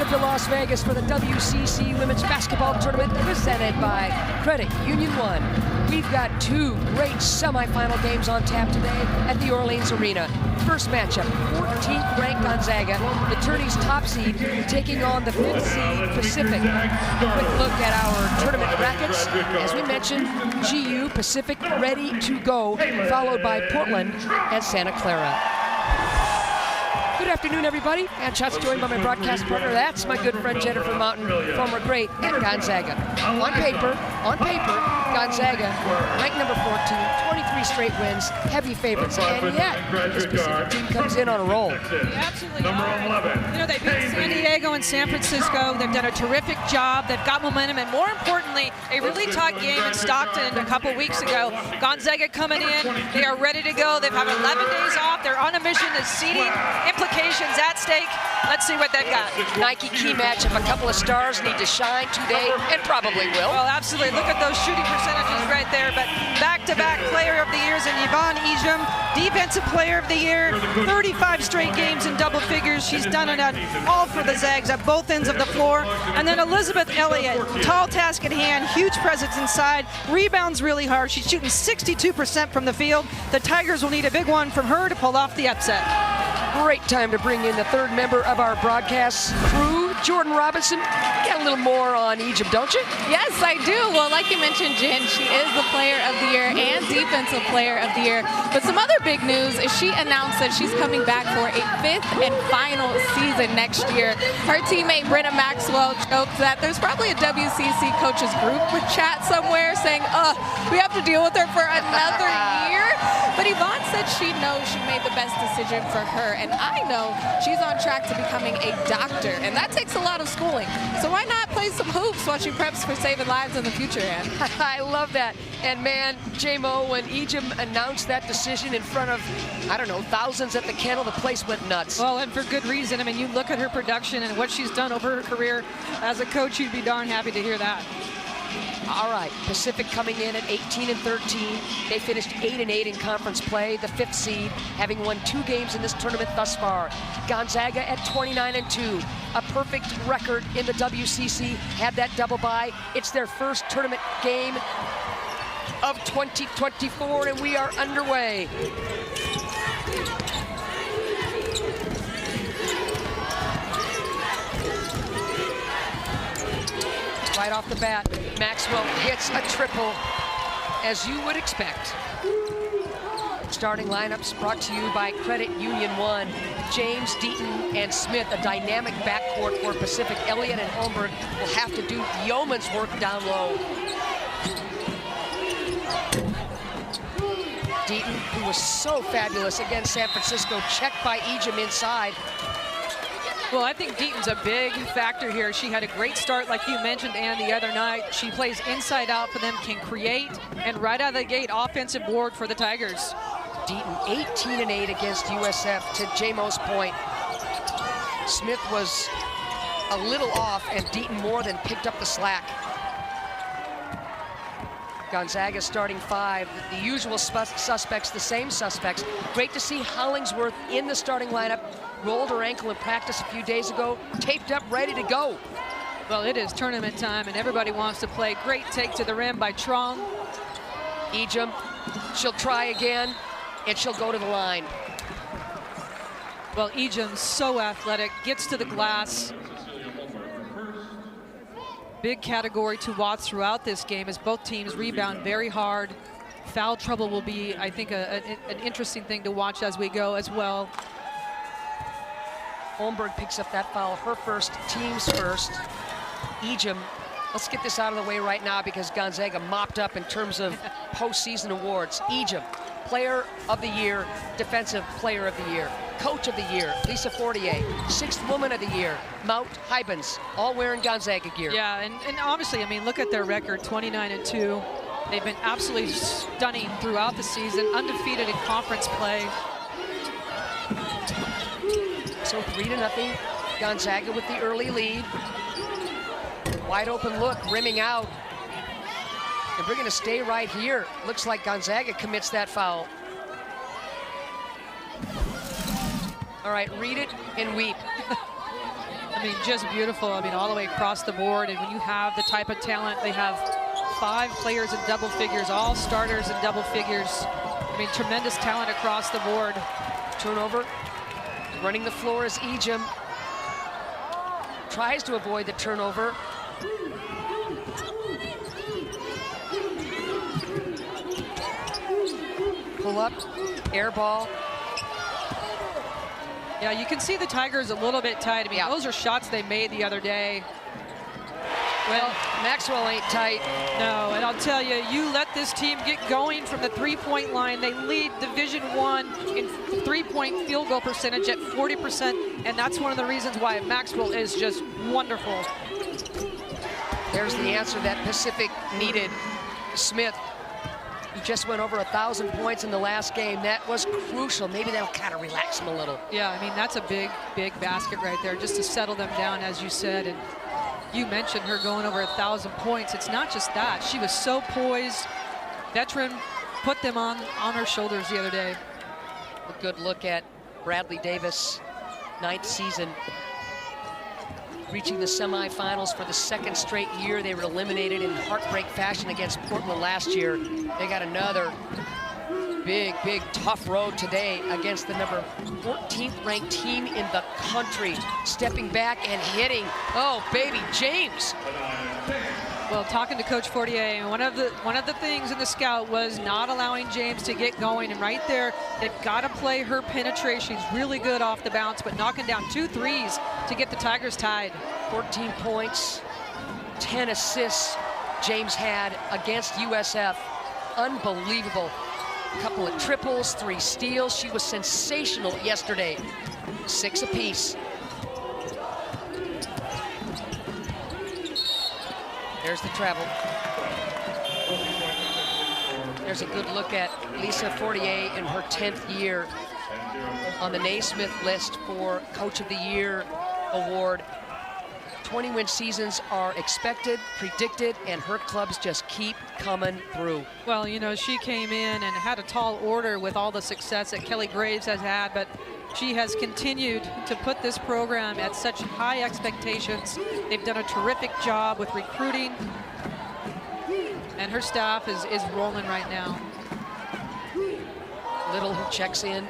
Welcome to Las Vegas for the WCC Women's Basketball Tournament presented by Credit Union One. We've got two great semifinal games on tap today at the Orleans Arena. First matchup, 14th ranked Gonzaga, the tourney's top seed, taking on the 5th seed Pacific. Quick look at our tournament brackets. As we mentioned, GU Pacific ready to go, followed by Portland and Santa Clara. Good afternoon, everybody. Ann Schatz joined by my broadcast partner. That's my good friend Jennifer Mountain, former great at Gonzaga. On paper, Gonzaga, ranked number 14, 23 straight wins, heavy favorites, and yet this Pacific team comes in on a roll. They absolutely are. You know, they beat San Diego and San Francisco. They've done a terrific job. They've got momentum, and more importantly, a really tight game in Stockton a couple weeks ago. Gonzaga coming in. They are ready to go. They've had 11 days off. They're on a mission. The seeding implications at stake. Let's see what they've got. Nike key matchup. A couple of stars need to shine today, and probably will. Well, absolutely. Look at those shooting percentages right there. But back-to-back player of the years in Yvonne Ejim, defensive player of the year, 35 straight games in double figures. She's done it all for the Zags at both ends of the floor. And then Elizabeth Elliott, tall task at hand, huge presence inside, rebounds really hard. She's shooting 62% from the field. The Tigers will need a big one from her to pull off the upset. Great time to bring in the third member of our broadcast crew, Jordan Robinson. You got a little more on Ejim, don't you? Yes, I do. Well, like you mentioned, Jen, she is the player of the year and defensive player of the year. But some other big news is she announced that she's coming back for a 5th and final season next year. Her teammate Brenna Maxwell joked that there's probably a WCC coaches group with chat somewhere saying, we have to deal with her for another year. But Yvonne said she knows she made the best decision for her, and I know she's on track to becoming a doctor, and that takes a lot of schooling. So why not play some hoops while she preps for saving lives in the future, Ann? I love that. And man, J-Mo, when Ejim announced that decision in front of, I don't know, thousands at the kennel, the place went nuts. Well, and for good reason. I mean, you look at her production and what she's done over her career as a coach, you'd be darn happy to hear that. All right, Pacific coming in at 18-13. They finished 8-8 in conference play, the 5th seed, having won 2 games in this tournament thus far. Gonzaga at 29-2, a perfect record in the WCC, had that double bye. It's their first tournament game of 2024, and we are underway. Right off the bat, Maxwell hits a triple, as you would expect. Starting lineups brought to you by Credit Union One. James, Deaton, and Smith, a dynamic backcourt for Pacific. Elliott and Holmberg will have to do yeoman's work down low. Deaton, who was so fabulous against San Francisco, checked by Ejim inside. Well, I think Deaton's a big factor here. She had a great start, like you mentioned, Ann, the other night. She plays inside out for them, can create, and right out of the gate, offensive board for the Tigers. Deaton 18-8 against USF, to J-Mo's point. Smith was a little off, and Deaton more than picked up the slack. Gonzaga starting 5, the usual suspects, the same suspects. Great to see Hollingsworth in the starting lineup. Rolled her ankle in practice a few days ago, taped up, ready to go. Well, it is tournament time, and everybody wants to play. Great take to the rim by Trong. Ejim, she'll try again, and she'll go to the line. Well, Ejim's so athletic, gets to the glass. Big category to watch throughout this game as both teams rebound very hard. Foul trouble will be, I think, an interesting thing to watch as we go as well. Holmberg picks up that foul, her first, team's first. Ejim, let's get this out of the way right now because Gonzaga mopped up in terms of postseason awards. Ejim, player of the year, defensive player of the year, coach of the year, Lisa Fortier, 6th woman of the year, Maud Huijbens, all wearing Gonzaga gear. Yeah, and obviously, I mean, look at their record, 29-2. They've been absolutely stunning throughout the season, undefeated in conference play. So 3-0, Gonzaga with the early lead. Wide open look, rimming out. And we're gonna stay right here. Looks like Gonzaga commits that foul. All right, read it and weep. I mean, just beautiful. I mean, all the way across the board. And when you have the type of talent, they have 5 players in double figures, all starters in double figures. I mean, tremendous talent across the board. Turnover. Running the floor is Ejim. Tries to avoid the turnover. Pull up, air ball. Yeah, you can see the Tigers a little bit tight. I mean, Yeah. those are shots they made the other day. Well, Maxwell ain't tight. No, and I'll tell you, you let this team get going from the three-point line. They lead Division I in three-point field goal percentage at 40%, and that's one of the reasons why Maxwell is just wonderful. There's the answer that Pacific needed. Smith, who just went over 1,000 points in the last game. That was crucial. Maybe that'll kind of relax him a little. Yeah, I mean, that's a big, big basket right there, just to settle them down, as you said. And you mentioned her going over 1,000 points. It's not just that. She was so poised. Veteran put them on her shoulders the other day. A good look at Bradley Davis, 9th season, reaching the semifinals for the 2nd straight year. They were eliminated in heartbreak fashion against Portland last year. They got another big, big, tough road today against the number 14th ranked team in the country. Stepping back and hitting, oh, baby, James. Well, talking to Coach Fortier, and one of the things in the scout was not allowing James to get going. And right there, they've got to play her penetration. She's really good off the bounce, but knocking down 2 threes to get the Tigers tied. 14 points, 10 assists James had against USF. Unbelievable. A couple of triples, 3 steals. She was sensational yesterday. 6 apiece. There's the travel. There's a good look at Lisa Fortier in her 10th year on the Naismith list for Coach of the Year award. 20-win seasons are expected, predicted, and her clubs just keep coming through. Well, you know, she came in and had a tall order with all the success that Kelly Graves has had, but she has continued to put this program at such high expectations. They've done a terrific job with recruiting, and her staff is rolling right now. Little, who checks in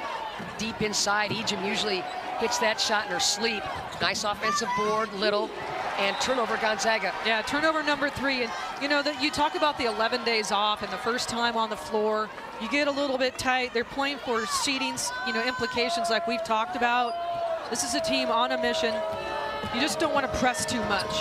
deep inside. Ejim usually hits that shot in her sleep. Nice offensive board, Little, and turnover Gonzaga. Yeah, turnover number 3. And you know that you talk about the 11 days off and the first time on the floor, you get a little bit tight. They're playing for seeding, you know, implications like we've talked about. This is a team on a mission. You just don't want to press too much.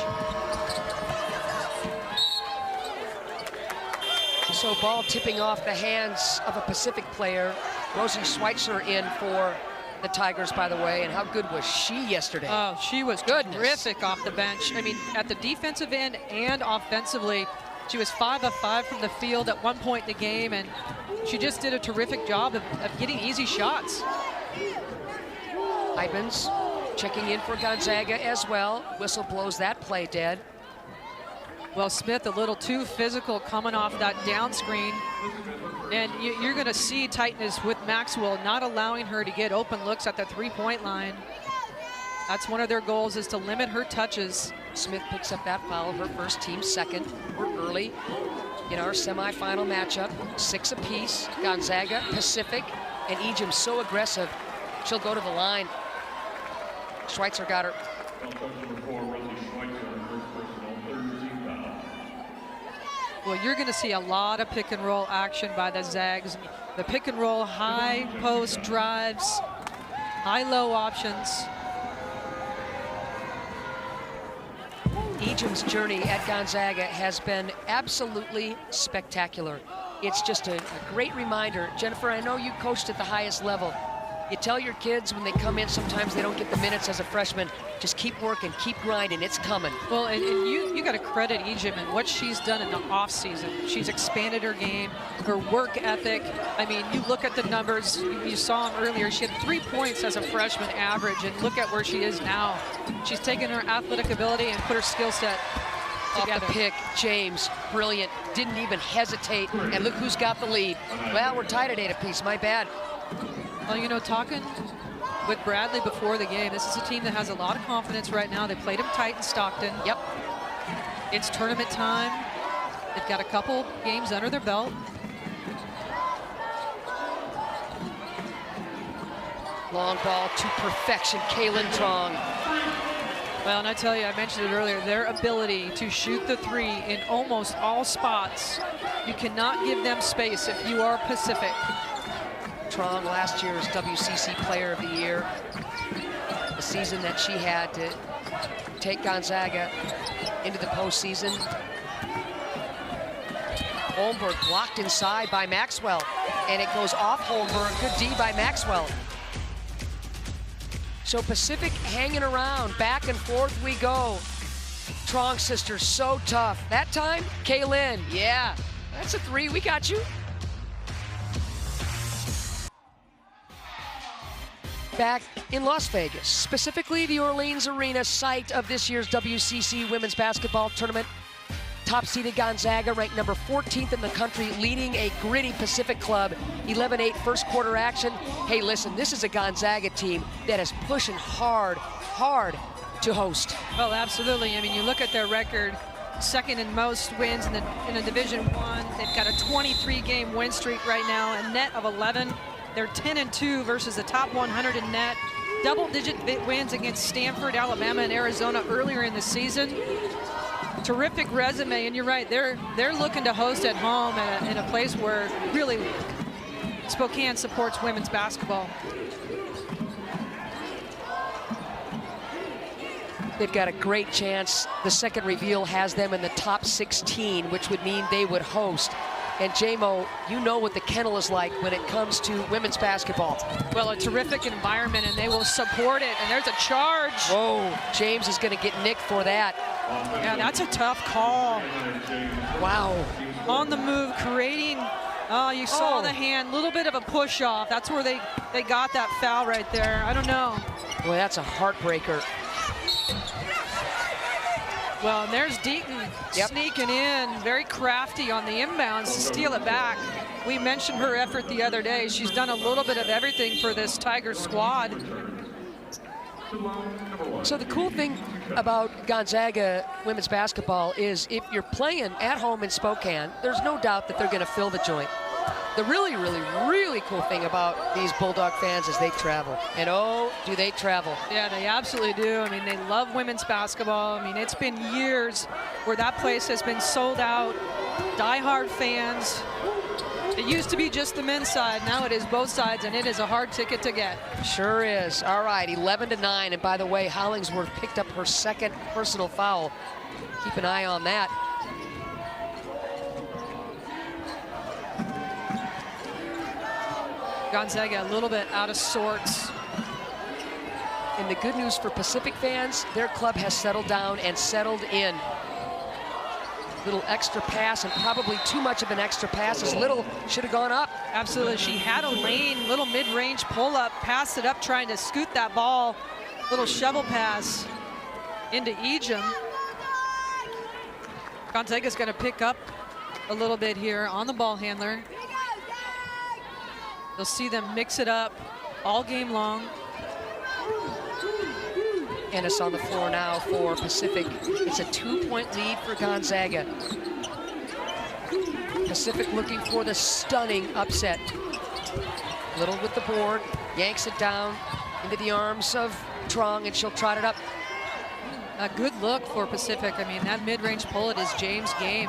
So ball tipping off the hands of a Pacific player. Rosie Schweitzer in for the Tigers, by the way, and how good was she yesterday? Oh, she was Goodness. terrific off the bench. I mean, at the defensive end and offensively, she was 5 of 5 from the field at one point in the game, and she just did a terrific job of getting easy shots. Heidmans checking in for Gonzaga as well. Whistle blows that play dead. Well, Smith a little too physical coming off that down screen. And you're going to see tightness with Maxwell, not allowing her to get open looks at the three-point line. That's one of their goals, is to limit her touches. Smith picks up that foul, her first, team second. We're early in our semifinal matchup. 6 apiece. Gonzaga, Pacific, and Ejim so aggressive, she'll go to the line. Schweitzer got her. Well, you're going to see a lot of pick and roll action by the Zags. The pick and roll, high post drives, high-low options. Ejim's journey at Gonzaga has been absolutely spectacular. It's just a great reminder. Jennifer, I know you coached at the highest level. You tell your kids when they come in, sometimes they don't get the minutes as a freshman, just keep working, keep grinding, it's coming. Well, and you got to credit Ejim and what she's done in the offseason. She's expanded her game, her work ethic. I mean, you look at the numbers, you saw them earlier. She had 3 points as a freshman average, and look at where she is now. She's taken her athletic ability and put her skill set together. Off the pick, James, brilliant, didn't even hesitate, and look who's got the lead. Well, we're tied at 8 apiece, my bad. Well, you know, talking with Bradley before the game. This is a team that has a lot of confidence right now. They played them tight in Stockton. Yep. It's tournament time. They've got a couple games under their belt. Long ball to perfection, Kaylin Trong. Well, and I tell you, I mentioned it earlier, their ability to shoot the three in almost all spots. You cannot give them space if you are Pacific. Trong, last year's WCC Player of the Year. The season that she had to take Gonzaga into the postseason. Holmberg blocked inside by Maxwell, and it goes off Holmberg. Good D by Maxwell. So Pacific hanging around, back and forth we go. Trong sisters, so tough. That time, Kaylin, yeah, that's a three, we got you. Back in Las Vegas, specifically the Orleans Arena, site of this year's WCC Women's Basketball Tournament. Top-seeded Gonzaga, ranked number 14th in the country, leading a gritty Pacific club, 11-8 first quarter action. Hey, listen, this is a Gonzaga team that is pushing hard to host. Well, absolutely. I mean, you look at their record, second in most wins in a Division I. They've got a 23-game win streak right now, a net of 11. They're 10-2 versus the top 100 in net. Double-digit wins against Stanford, Alabama, and Arizona earlier in the season. Terrific resume, and you're right, they're looking to host at home in a place where really Spokane supports women's basketball. They've got a great chance. The second reveal has them in the top 16, which would mean they would host. And J-Mo, you know what the kennel is like when it comes to women's basketball. Well, a terrific environment, and they will support it, and there's a charge. Whoa, James is gonna get nicked for that. Yeah, that's a tough call. Wow. On the move, creating, you saw the hand, little bit of a push off. That's where they got that foul right there. I don't know. Boy, that's a heartbreaker. Well, and there's Deaton sneaking in, very crafty on the inbounds to steal it back. We mentioned her effort the other day. She's done a little bit of everything for this Tiger squad. So the cool thing about Gonzaga women's basketball is if you're playing at home in Spokane, there's no doubt that they're going to fill the joint. The really cool thing about these Bulldog fans is they travel. And oh, do they travel. Yeah, they absolutely do. I mean, they love women's basketball. I mean, it's been years where that place has been sold out, diehard fans. It used to be just the men's side. Now it is both sides, and it is a hard ticket to get. Sure is. All right, 11-9. And by the way, Hollingsworth picked up her second personal foul. Keep an eye on that. Gonzaga a little bit out of sorts. And the good news for Pacific fans, their club has settled down and settled in. Little extra pass, and probably too much of an extra pass, as Little should have gone up. Absolutely, she had a lane, little mid-range pull-up, passed it up, trying to scoot that ball. Little shovel pass into Ejim. Gonzaga's gonna pick up a little bit here on the ball handler. You'll see them mix it up all game long. Ennis on the floor now for Pacific. It's a 2-point lead for Gonzaga. Pacific looking for the stunning upset. Little with the board, yanks it down into the arms of Trong, and she'll trot it up. A good look for Pacific. I mean, that mid-range pull, it is James' game.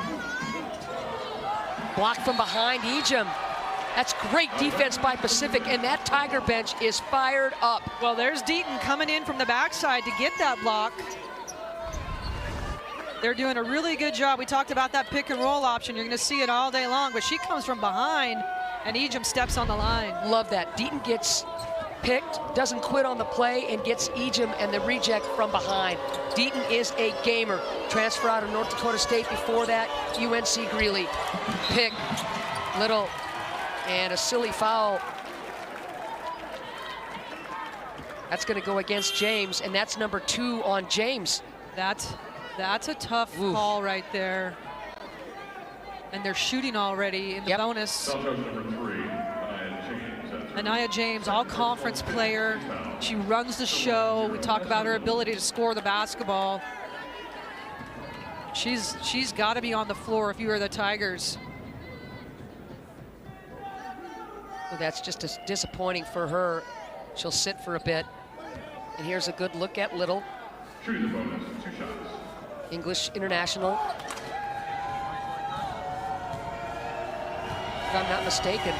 Blocked from behind, Ejim. That's great defense by Pacific, and that Tiger bench is fired up. Well, there's Deaton coming in from the backside to get that block. They're doing a really good job. We talked about that pick and roll option. You're gonna see it all day long, but she comes from behind, and Ejim steps on the line. Love that. Deaton gets picked, doesn't quit on the play, and gets Ejim and the reject from behind. Deaton is a gamer. Transfer out of North Dakota State before that, UNC Greeley. Pick, Little, and a silly foul. That's gonna go against James, and that's number 2 on James. That's a tough call right there. And they're shooting already in the bonus. Anaya James, all conference player. She runs the show. We talk about her ability to score the basketball. She's got to be on the floor if you are the Tigers. Well, that's just disappointing for her. She'll sit for a bit. And here's a good look at Little. Shooting the bonus, 2 shots. English international. If I'm not mistaken,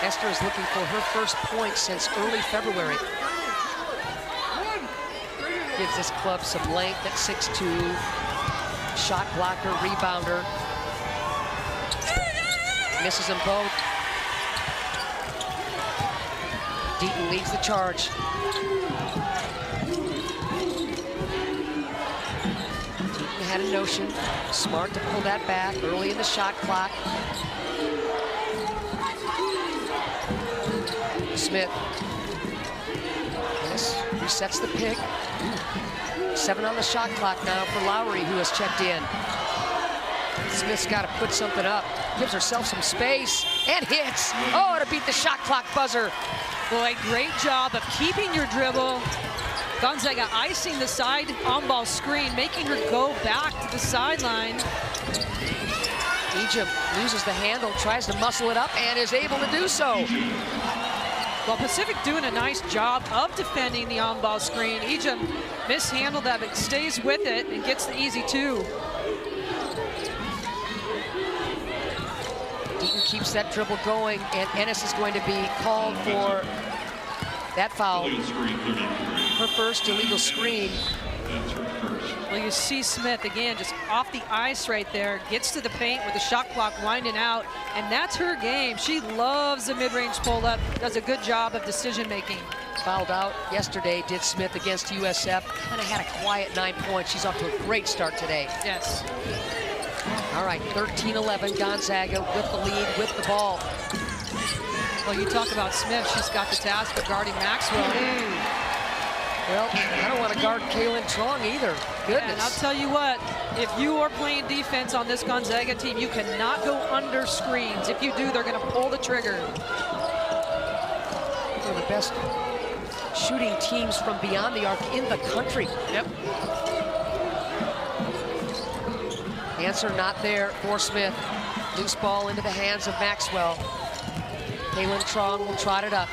Esther is looking for her first point since early February. Gives this club some length at 6'2". Shot blocker, rebounder. Misses them both. Deaton leads the charge. Deaton had a notion. Smart to pull that back early in the shot clock. Smith. This resets the pick. 7 on the shot clock now for Lowry, who has checked in. Smith's got to put something up. Gives herself some space and hits. Oh, to beat the shot clock buzzer. Boy, great job of keeping your dribble. Gonzaga icing the side on-ball screen, making her go back to the sideline. Egypt loses the handle, tries to muscle it up, and is able to do so. Well, Pacific doing a nice job of defending the on-ball screen. Egypt mishandled that, but stays with it and gets the easy 2. Deaton keeps that dribble going, and Ennis is going to be called for that foul. Illegal screen, 33. Her first illegal screen. That's her first. Well, you see Smith, again, just off the ice right there, gets to the paint with the shot clock winding out, and that's her game. She loves the mid-range pull-up, does a good job of decision-making. Fouled out yesterday, did Smith against USF. Kind of had a quiet 9 points. She's off to a great start today. Yes. All right, 13-11, Gonzaga with the lead, with the ball. Well, you talk about Smith, she's got the task of guarding Maxwell. Well, I don't want to guard Kaylin Trong either. Goodness. And I'll tell you what, if you are playing defense on this Gonzaga team, you cannot go under screens. If you do, they're going to pull the trigger. One of the best shooting teams from beyond the arc in the country. Yep. Answer not there for Smith. Loose ball into the hands of Maxwell. Kaylin Trong will trot it up.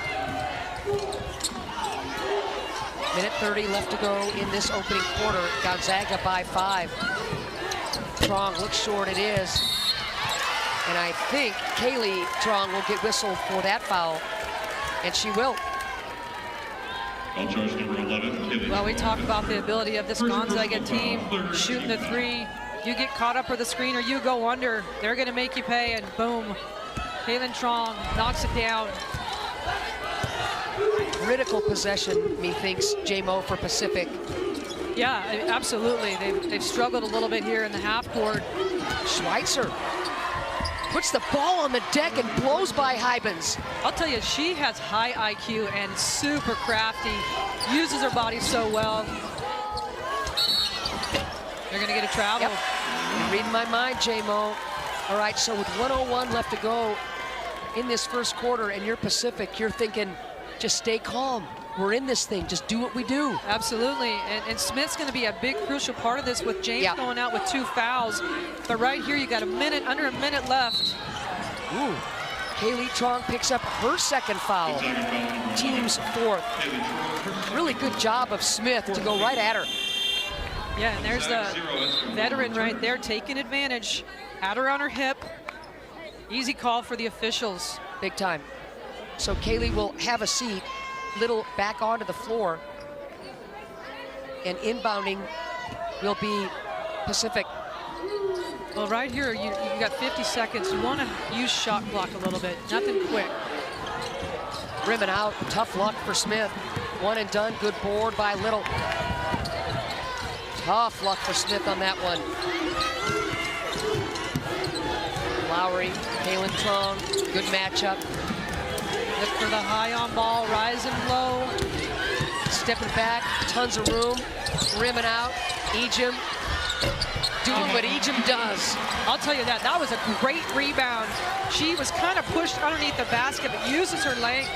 Minute 30 left to go in this opening quarter. Gonzaga by 5. Trong looks short, it is. And I think Kaylee Trong will get whistled for that foul. And she will. Foul charge number 11, Kaylee. Well, we talk about the ability of this Gonzaga team shooting the 3. You get caught up for the screen or you go under, they're going to make you pay, and boom. Kaylin Trong knocks it down. Critical possession, methinks, J-Mo, for Pacific. Yeah, absolutely. They've struggled a little bit here in the half court. Schweitzer puts the ball on the deck and blows by Hybens. I'll tell you, she has high IQ and super crafty, uses her body so well. They're gonna get a travel. Yep. You're reading my mind, J-Mo. All right, so with 1:01 left to go in this first quarter, and you're Pacific, you're thinking, just stay calm. We're in this thing, just do what we do. Absolutely, and Smith's gonna be a big crucial part of this with James going out with 2 fouls. But right here, you got under a minute left. Ooh, Kaylee Trong picks up her second foul. Team's 4th. Really good job of Smith to go right at her. Yeah, and there's the veteran right there taking advantage. Had her on her hip. Easy call for the officials. Big time. So Kaylee will have a seat. Little back onto the floor. And inbounding will be Pacific. Well, right here, you got 50 seconds. You want to use shot clock a little bit. Nothing quick. Rimming out. Tough luck for Smith. One and done. Good board by Little. Tough luck for Smith on that one. Lowry, Kaylin Trong, good matchup. Look for the high on ball, rising low. Stepping back, tons of room, rimming out. Ejim doing what Ejim does. I'll tell you that was a great rebound. She was kind of pushed underneath the basket, but uses her length.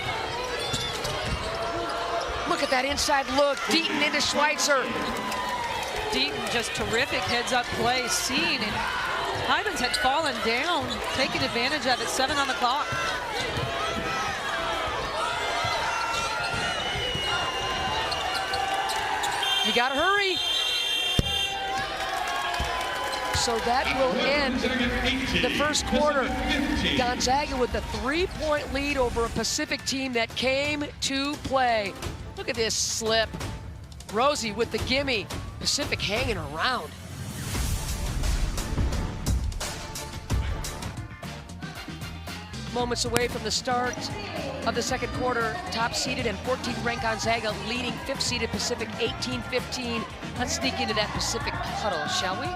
Look at that inside look. Deaton into Schweitzer. Deaton just terrific heads-up play, seen, and Hyman's had fallen down, taking advantage of it. 7 on the clock. You gotta hurry. So that will end the first quarter. Gonzaga with a 3-point lead over a Pacific team that came to play. Look at this slip. Rosie with the gimme. Pacific hanging around. Moments away from the start of the second quarter, top-seeded and 14th ranked Gonzaga leading 5th-seeded Pacific 18-15. Let's sneak into that Pacific huddle, shall we?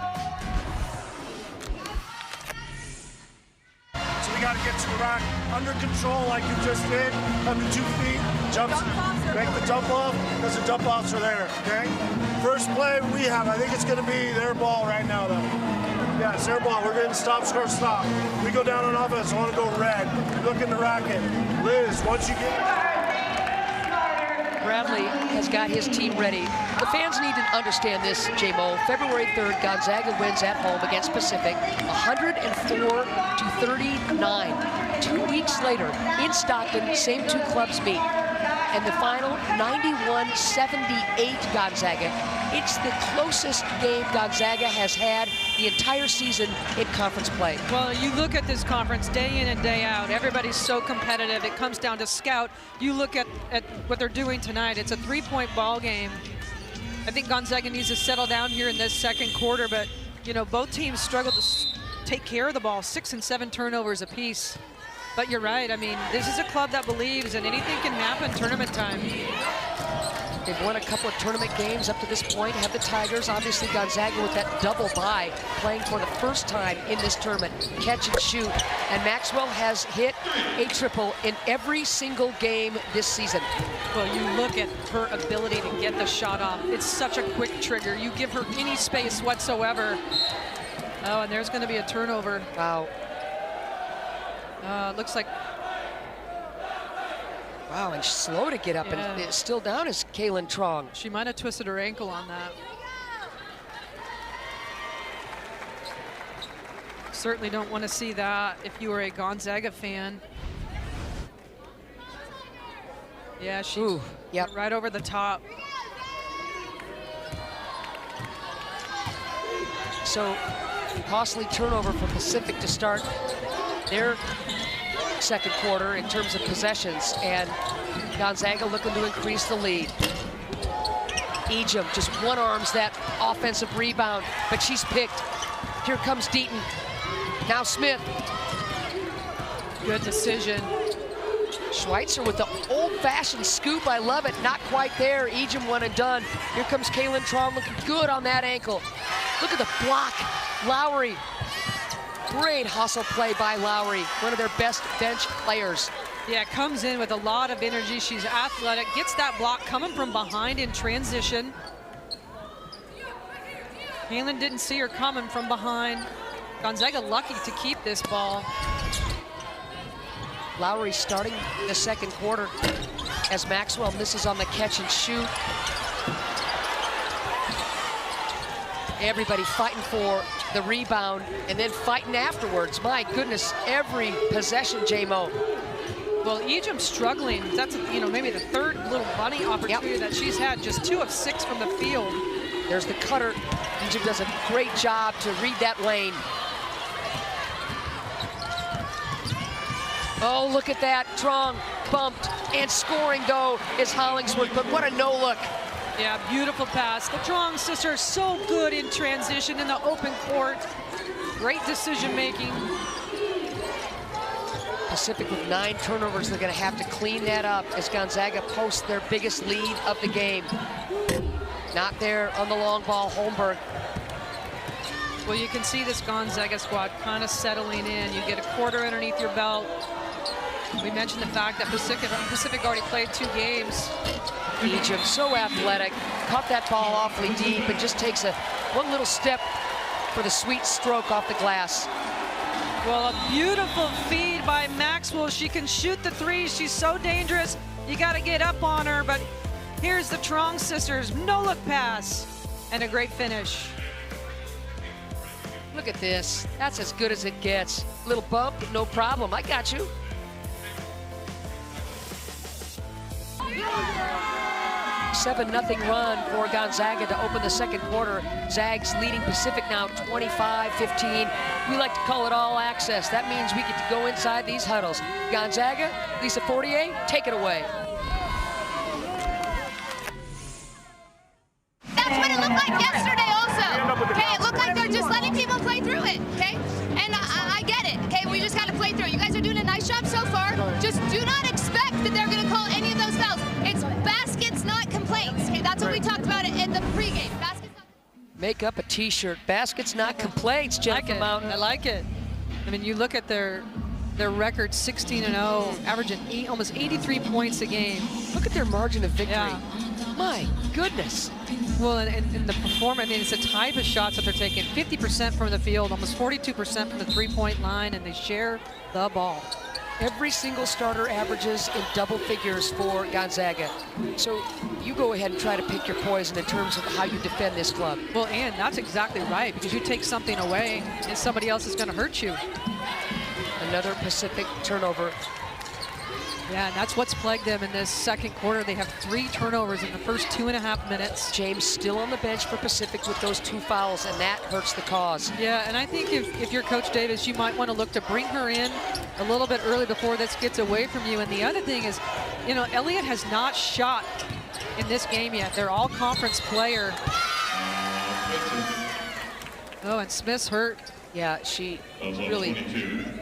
So we got to get to the rack under control like you just did, under 2 feet, jumps, make the dump off, because the dump offs are there, okay? First play we have, I think it's going to be their ball right now, though. Yeah, it's their ball. We're getting stop, score, stop. We go down on offense. I want to go red. Look in the racket. Liz, once you get... Bradley has got his team ready. The fans need to understand this, J-Mo. February 3rd, Gonzaga wins at home against Pacific, 104-39. 2 weeks later, in Stockton, same two clubs meet. And the final, 91-78 Gonzaga. It's the closest game Gonzaga has had the entire season in conference play. Well, you look at this conference day in and day out. Everybody's so competitive. It comes down to scout. You look at what they're doing tonight. It's a 3-point ball game. I think Gonzaga needs to settle down here in this second quarter, but, you know, both teams struggled to take care of the ball. 6 and 7 turnovers apiece. But you're right. I mean, this is a club that believes, and anything can happen tournament time. They've won a couple of tournament games up to this point, have the Tigers. Obviously, Gonzaga with that double bye, playing for the first time in this tournament. Catch and shoot. And Maxwell has hit a triple in every single game this season. Well, you look at her ability to get the shot off. It's such a quick trigger. You give her any space whatsoever. Oh, and there's going to be a turnover. Wow. Looks like... Wow, and slow to get up, Yeah. and it's still down is Kaylin Trong. She might have twisted her ankle on that. Certainly don't want to see that if you were a Gonzaga fan. Yeah, she yep. went right over the top. So, costly turnover for Pacific to start their second quarter in terms of possessions, and Gonzaga looking to increase the lead. Ejim just one-arms that offensive rebound, but she's picked. Here comes Deaton. Now Smith. Good decision. Schweitzer with the old-fashioned scoop. I love it. Not quite there. Ejim one and done. Here comes Kaylin Tron looking good on that ankle. Look at the block. Lowry. Great hustle play by Lowry, one of their best bench players. Yeah, comes in with a lot of energy. She's athletic, gets that block coming from behind in transition. Kaylin didn't see her coming from behind. Gonzaga lucky to keep this ball. Lowry starting the second quarter as Maxwell misses on the catch and shoot. Everybody fighting for the rebound and then fighting afterwards. My goodness, every possession, J-Mo. Well, Ejim's struggling. That's, you know, maybe the third little bunny opportunity that she's had. Just 2 of 6 from the field. There's the cutter. Ejim does a great job to read that lane. Oh, look at that. Trong bumped and scoring, though, is Hollingsworth. But what a no-look. Yeah, beautiful pass. The Trong sisters so good in transition in the open court. Great decision-making. Pacific with 9 turnovers. They're going to have to clean that up as Gonzaga posts their biggest lead of the game. Not there on the long ball, Holmberg. Well, you can see this Gonzaga squad kind of settling in. You get a quarter underneath your belt. We mentioned the fact that Pacific already played 2 games. Ejim, so athletic, caught that ball awfully deep and just takes one little step for the sweet stroke off the glass. Well, a beautiful feed by Maxwell. She can shoot the 3. She's so dangerous. You got to get up on her, but Here's the Trong sisters, no-look pass, and a great finish. Look at this. That's as good as it gets. Little bump, no problem. I got you. Seven nothing run for Gonzaga to open the second quarter. Zags leading Pacific now 25-15. We like to call it all access. That means we get to go inside these huddles. Gonzaga, Lisa Fortier, take it away. That's what it looked like yesterday also. Okay, it looked like they're just letting people play through it, okay? And I get it, okay? We just got to play through it. You guys are doing a nice job so far. Just do not expect that they're going to call any of those fouls. It's baskets, not complaints, okay? That's what we talked about in the pregame. Baskets not... Make up a t-shirt. Baskets, not complaints, Jennifer Mountain. I like it. I mean, you look at their record, 16-0, averaging almost 83 points a game. Look at their margin of victory. Yeah. My goodness. Well, and the performance, I mean, it's the type of shots that they're taking. 50% from the field, almost 42% from the three-point line, and they share the ball. Every single starter averages in double figures for Gonzaga. So you go ahead and try to pick your poison in terms of how you defend this club. Well, and that's exactly right, because you take something away and somebody else is going to hurt you. Another Pacific turnover. Yeah, and that's what's plagued them in this second quarter. They have 3 turnovers in the first 2.5 minutes. James still on the bench for Pacific with those 2 fouls, and that hurts the cause. Yeah, and I think if you're Coach Davis, you might want to look to bring her in a little bit early before this gets away from you. And the other thing is, you know, Elliott has not shot in this game yet. They're all conference player. Oh, and Smith's hurt. Yeah, she really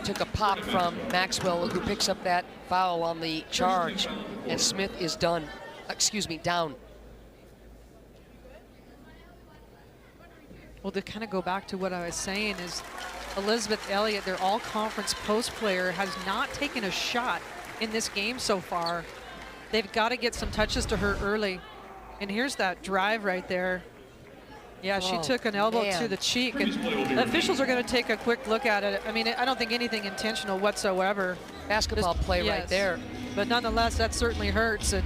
took a pop from Maxwell, who picks up that foul on the charge, and Smith is down. Well, to kind of go back to what I was saying is Elizabeth Elliott, their all-conference post player, has not taken a shot in this game so far. They've got to get some touches to her early. And here's that drive right there. Yeah, she took an elbow to the cheek, and the officials are going to take a quick look at it. I mean, I don't think anything intentional whatsoever. Basketball play right there. But nonetheless, that certainly hurts. And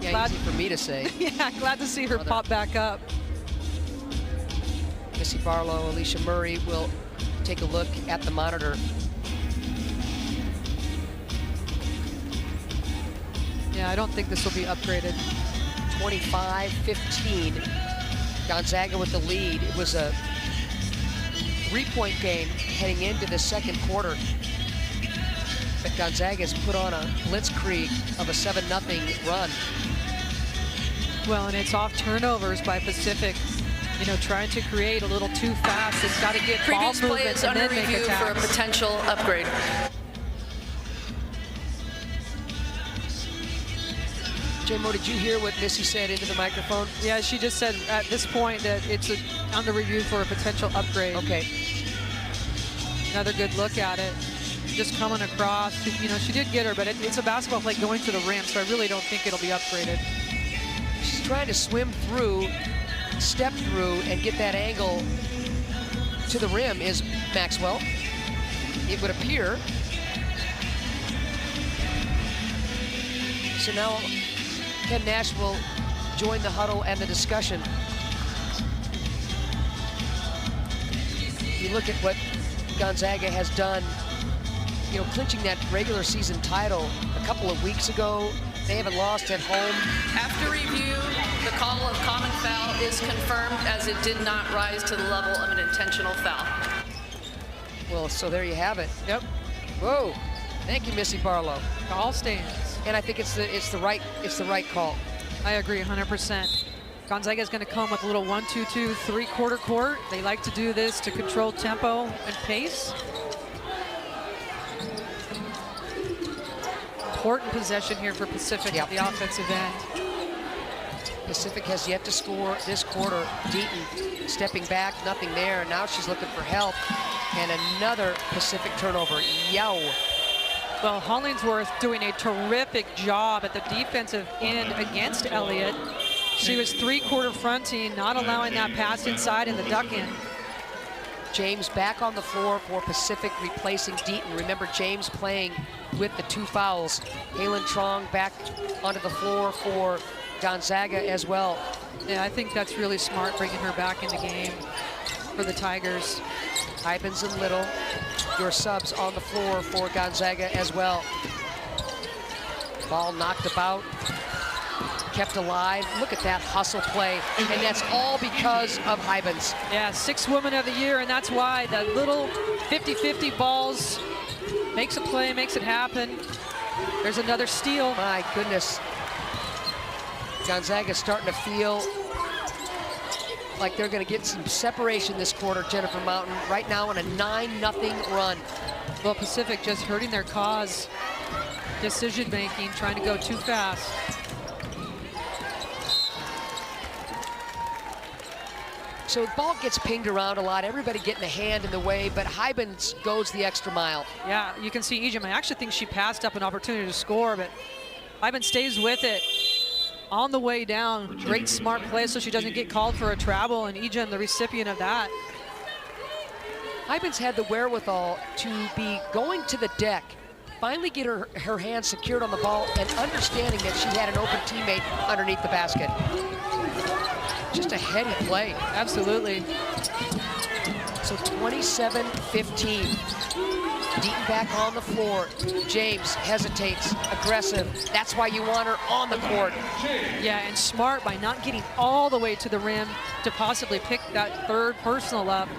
yeah, easy for me to say. Yeah, glad to see her pop back up. Missy Barlow, Alicia Murray will take a look at the monitor. Yeah, I don't think this will be upgraded. 25-15. Gonzaga with the lead. It was a 3-point game heading into the second quarter. But Gonzaga's put on a blitzkrieg of a 7-0 run. Well, and it's off turnovers by Pacific. You know, trying to create a little too fast. It's got to get ball movement and then make attacks. For a potential upgrade. J-Mo, did you hear what Missy said into the microphone? Yeah, she just said at this point that it's under review for a potential upgrade. Okay. Another good look at it. Just coming across. You know, she did get her, but it's a basketball play going to the rim, so I really don't think it'll be upgraded. She's trying to swim through, step through, and get that angle to the rim is Maxwell. It would appear. So now Ken Nash will join the huddle and the discussion. You look at what Gonzaga has done, you know, clinching that regular season title a couple of weeks ago. They haven't lost at home. After review, the call of common foul is confirmed as it did not rise to the level of an intentional foul. Well, so there you have it. Yep. Whoa. Thank you, Missy Barlow. Call stands. And I think it's the right call. I agree 100%. Gonzaga is going to come with a little 1-2-2 3-quarter court. They like to do this to control tempo and pace. Important possession here for Pacific at the offensive end. Pacific has yet to score this quarter. Deaton stepping back, nothing there. Now she's looking for help. And another Pacific turnover. Yow. Well, Hollingsworth doing a terrific job at the defensive end against Elliott. She was 3-quarter fronting, not allowing that pass inside in the duck in. James back on the floor for Pacific, replacing Deaton. Remember, James playing with the 2 fouls. Halen Trong back onto the floor for Gonzaga as well. Yeah, I think that's really smart, bringing her back in the game for the Tigers. Hybens and Little, your subs on the floor for Gonzaga as well. Ball knocked about, kept alive. Look at that hustle play, and that's all because of Hybens. Yeah, 6th Woman of the Year, and that's why the little 50-50 balls makes a play, makes it happen. There's another steal. My goodness. Gonzaga's starting to feel like they're going to get some separation this quarter, Jennifer Mountain. Right now on a 9-0 run. Well, Pacific just hurting their cause. Decision making, trying to go too fast. So the ball gets pinged around a lot, everybody getting a hand in the way, but Hybens goes the extra mile. Yeah, you can see Ejim. I actually think she passed up an opportunity to score, but Hybens stays with it on the way down. Great smart play so she doesn't get called for a travel, and Ejim the recipient of that. Hybens had the wherewithal to be going to the deck, finally get her hands secured on the ball, and understanding that she had an open teammate underneath the basket. Just a heady play. Absolutely. So 27-15. Deaton back on the floor. James hesitates, aggressive. That's why you want her on the court. Yeah, and smart by not getting all the way to the rim to possibly pick that third personal up.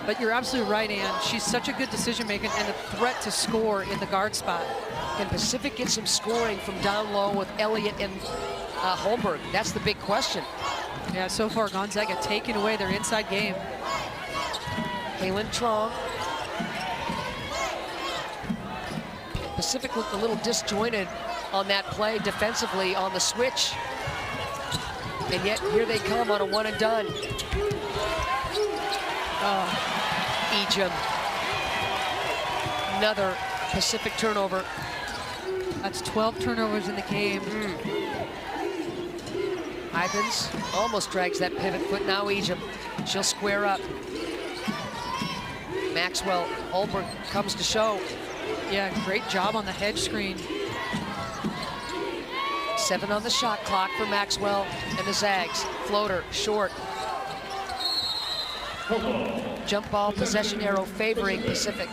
But you're absolutely right, Ann. She's such a good decision maker and a threat to score in the guard spot. Can Pacific get some scoring from down low with Elliott and Holmberg? That's the big question. Yeah, so far Gonzaga taking away their inside game. Halen Trong. Pacific looked a little disjointed on that play defensively on the switch. And yet here they come on a one and done. Oh, Ejim. Another Pacific turnover. That's 12 turnovers in the game. Hybens almost drags that pivot foot. Now Ejim, she'll square up. Maxwell, Holmberg comes to show. Yeah, great job on the hedge screen. 7 on the shot clock for Maxwell and the Zags. Floater, short. Jump ball, possession arrow favoring Pacific.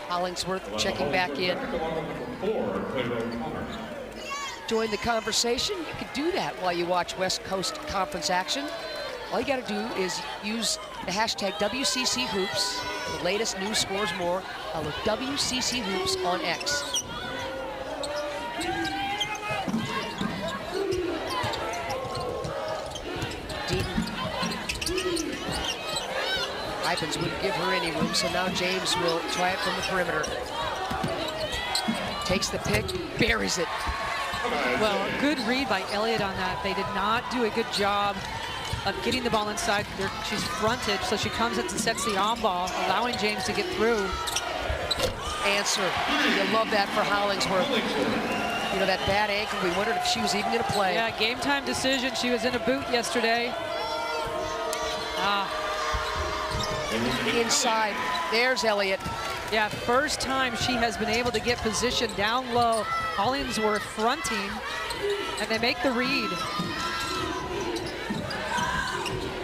Hollingsworth checking back in. Join the conversation. You can do that while you watch West Coast Conference action. All you got to do is use the hashtag WCC Hoops. The latest news scores more. Follow WCC Hoops on X. Deaton. Hybens wouldn't give her any room, so now James will try it from the perimeter. Takes the pick, buries it. Well, good read by Elliott on that. They did not do a good job of getting the ball inside. She's fronted, so she comes and sets the on ball, allowing James to get through. Answer. You love that for Hollingsworth. You know, that bad ankle, we wondered if she was even going to play. Yeah, game time decision. She was in a boot yesterday. Inside. There's Elliott. Yeah, first time she has been able to get position down low. Hollingsworth fronting, and they make the read.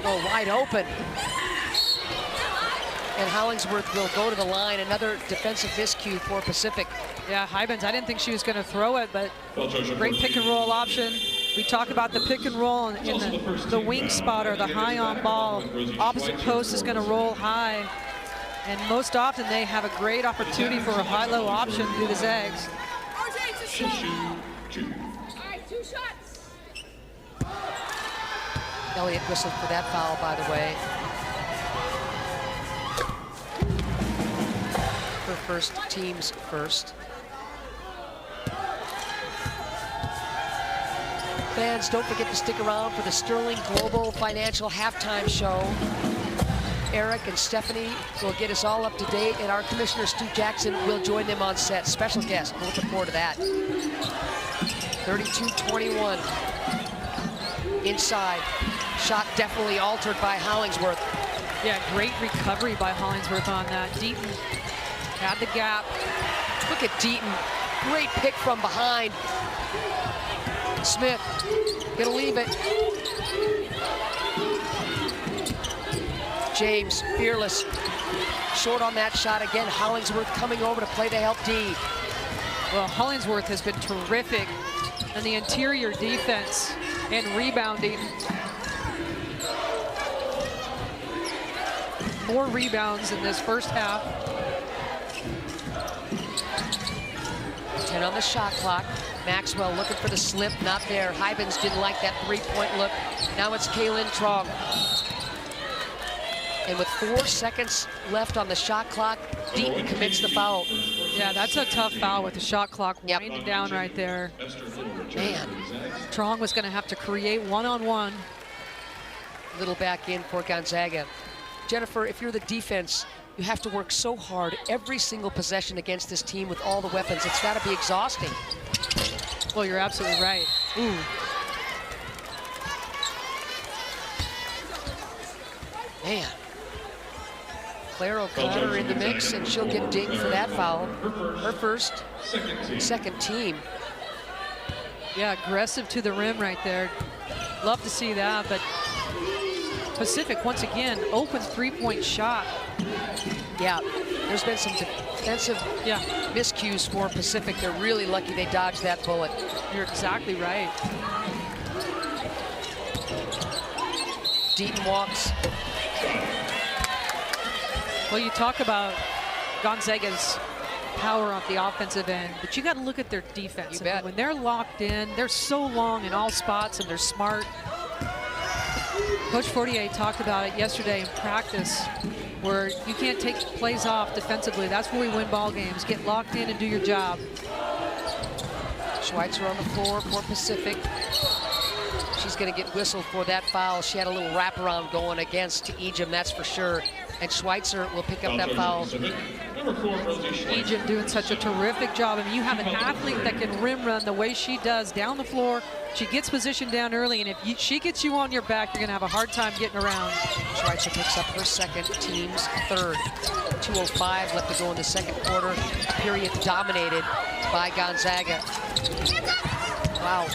Oh, wide open. And Hollingsworth will go to the line. Another defensive miscue for Pacific. Yeah, Hybens, I didn't think she was going to throw it, but great pick and roll option. We talk about the pick and roll in the wing spotter, the high on ball. Opposite post is going to roll high. And most often they have a great opportunity for a high-low option through the Zags. Elliott whistled for that foul, by the way. Her first, team's first. Fans, don't forget to stick around for the Sterling Global Financial Halftime Show. Eric and Stephanie will get us all up to date, and our commissioner, Stu Jackson, will join them on set. Special guest. We're looking forward to that. 32-21. Inside. Shot definitely altered by Hollingsworth. Yeah, great recovery by Hollingsworth on that. Deaton had the gap. Look at Deaton. Great pick from behind. Smith gonna leave it. James, fearless. Short on that shot again. Hollingsworth coming over to play the help D. Well, Hollingsworth has been terrific in the interior defense and rebounding. More rebounds in this first half. 10 on the shot clock. Maxwell looking for the slip, not there. Hybens didn't like that three-point look. Now it's Kaylin Trong. And with 4 seconds left on the shot clock, Deaton commits the foul. Yeah, that's a tough foul with the shot clock winding down right there. Man. Trong was going to have to create one-on-one. Little back in for Gonzaga. Jennifer, if you're the defense, you have to work so hard every single possession against this team with all the weapons. It's got to be exhausting. Well, you're absolutely right. Ooh. Man. Claire O'Connor in the mix, and she'll get dinged for that foul. Her first, second team. Yeah, aggressive to the rim right there. Love to see that, but Pacific, once again, open three-point shot. Yeah, there's been some defensive miscues for Pacific. They're really lucky they dodged that bullet. You're exactly right. Deaton walks. Well, you talk about Gonzaga's power off the offensive end, but you got to look at their defense. You bet. When they're locked in, they're so long in all spots and they're smart. Coach Fortier talked about it yesterday in practice, where you can't take plays off defensively. That's where we win ball games. Get locked in and do your job. Schweitzer on the floor for Pacific. She's going to get whistled for that foul. She had a little wraparound going against Ejim, that's for sure. And Schweitzer will pick up that foul. Ejim doing such a terrific job. I mean, you have an athlete that can rim run the way she does down the floor. She gets positioned down early, and if she gets you on your back, you're going to have a hard time getting around. Schweitzer picks up her second, team's third. 2:05 left to go in the second quarter. Period dominated by Gonzaga. Wow.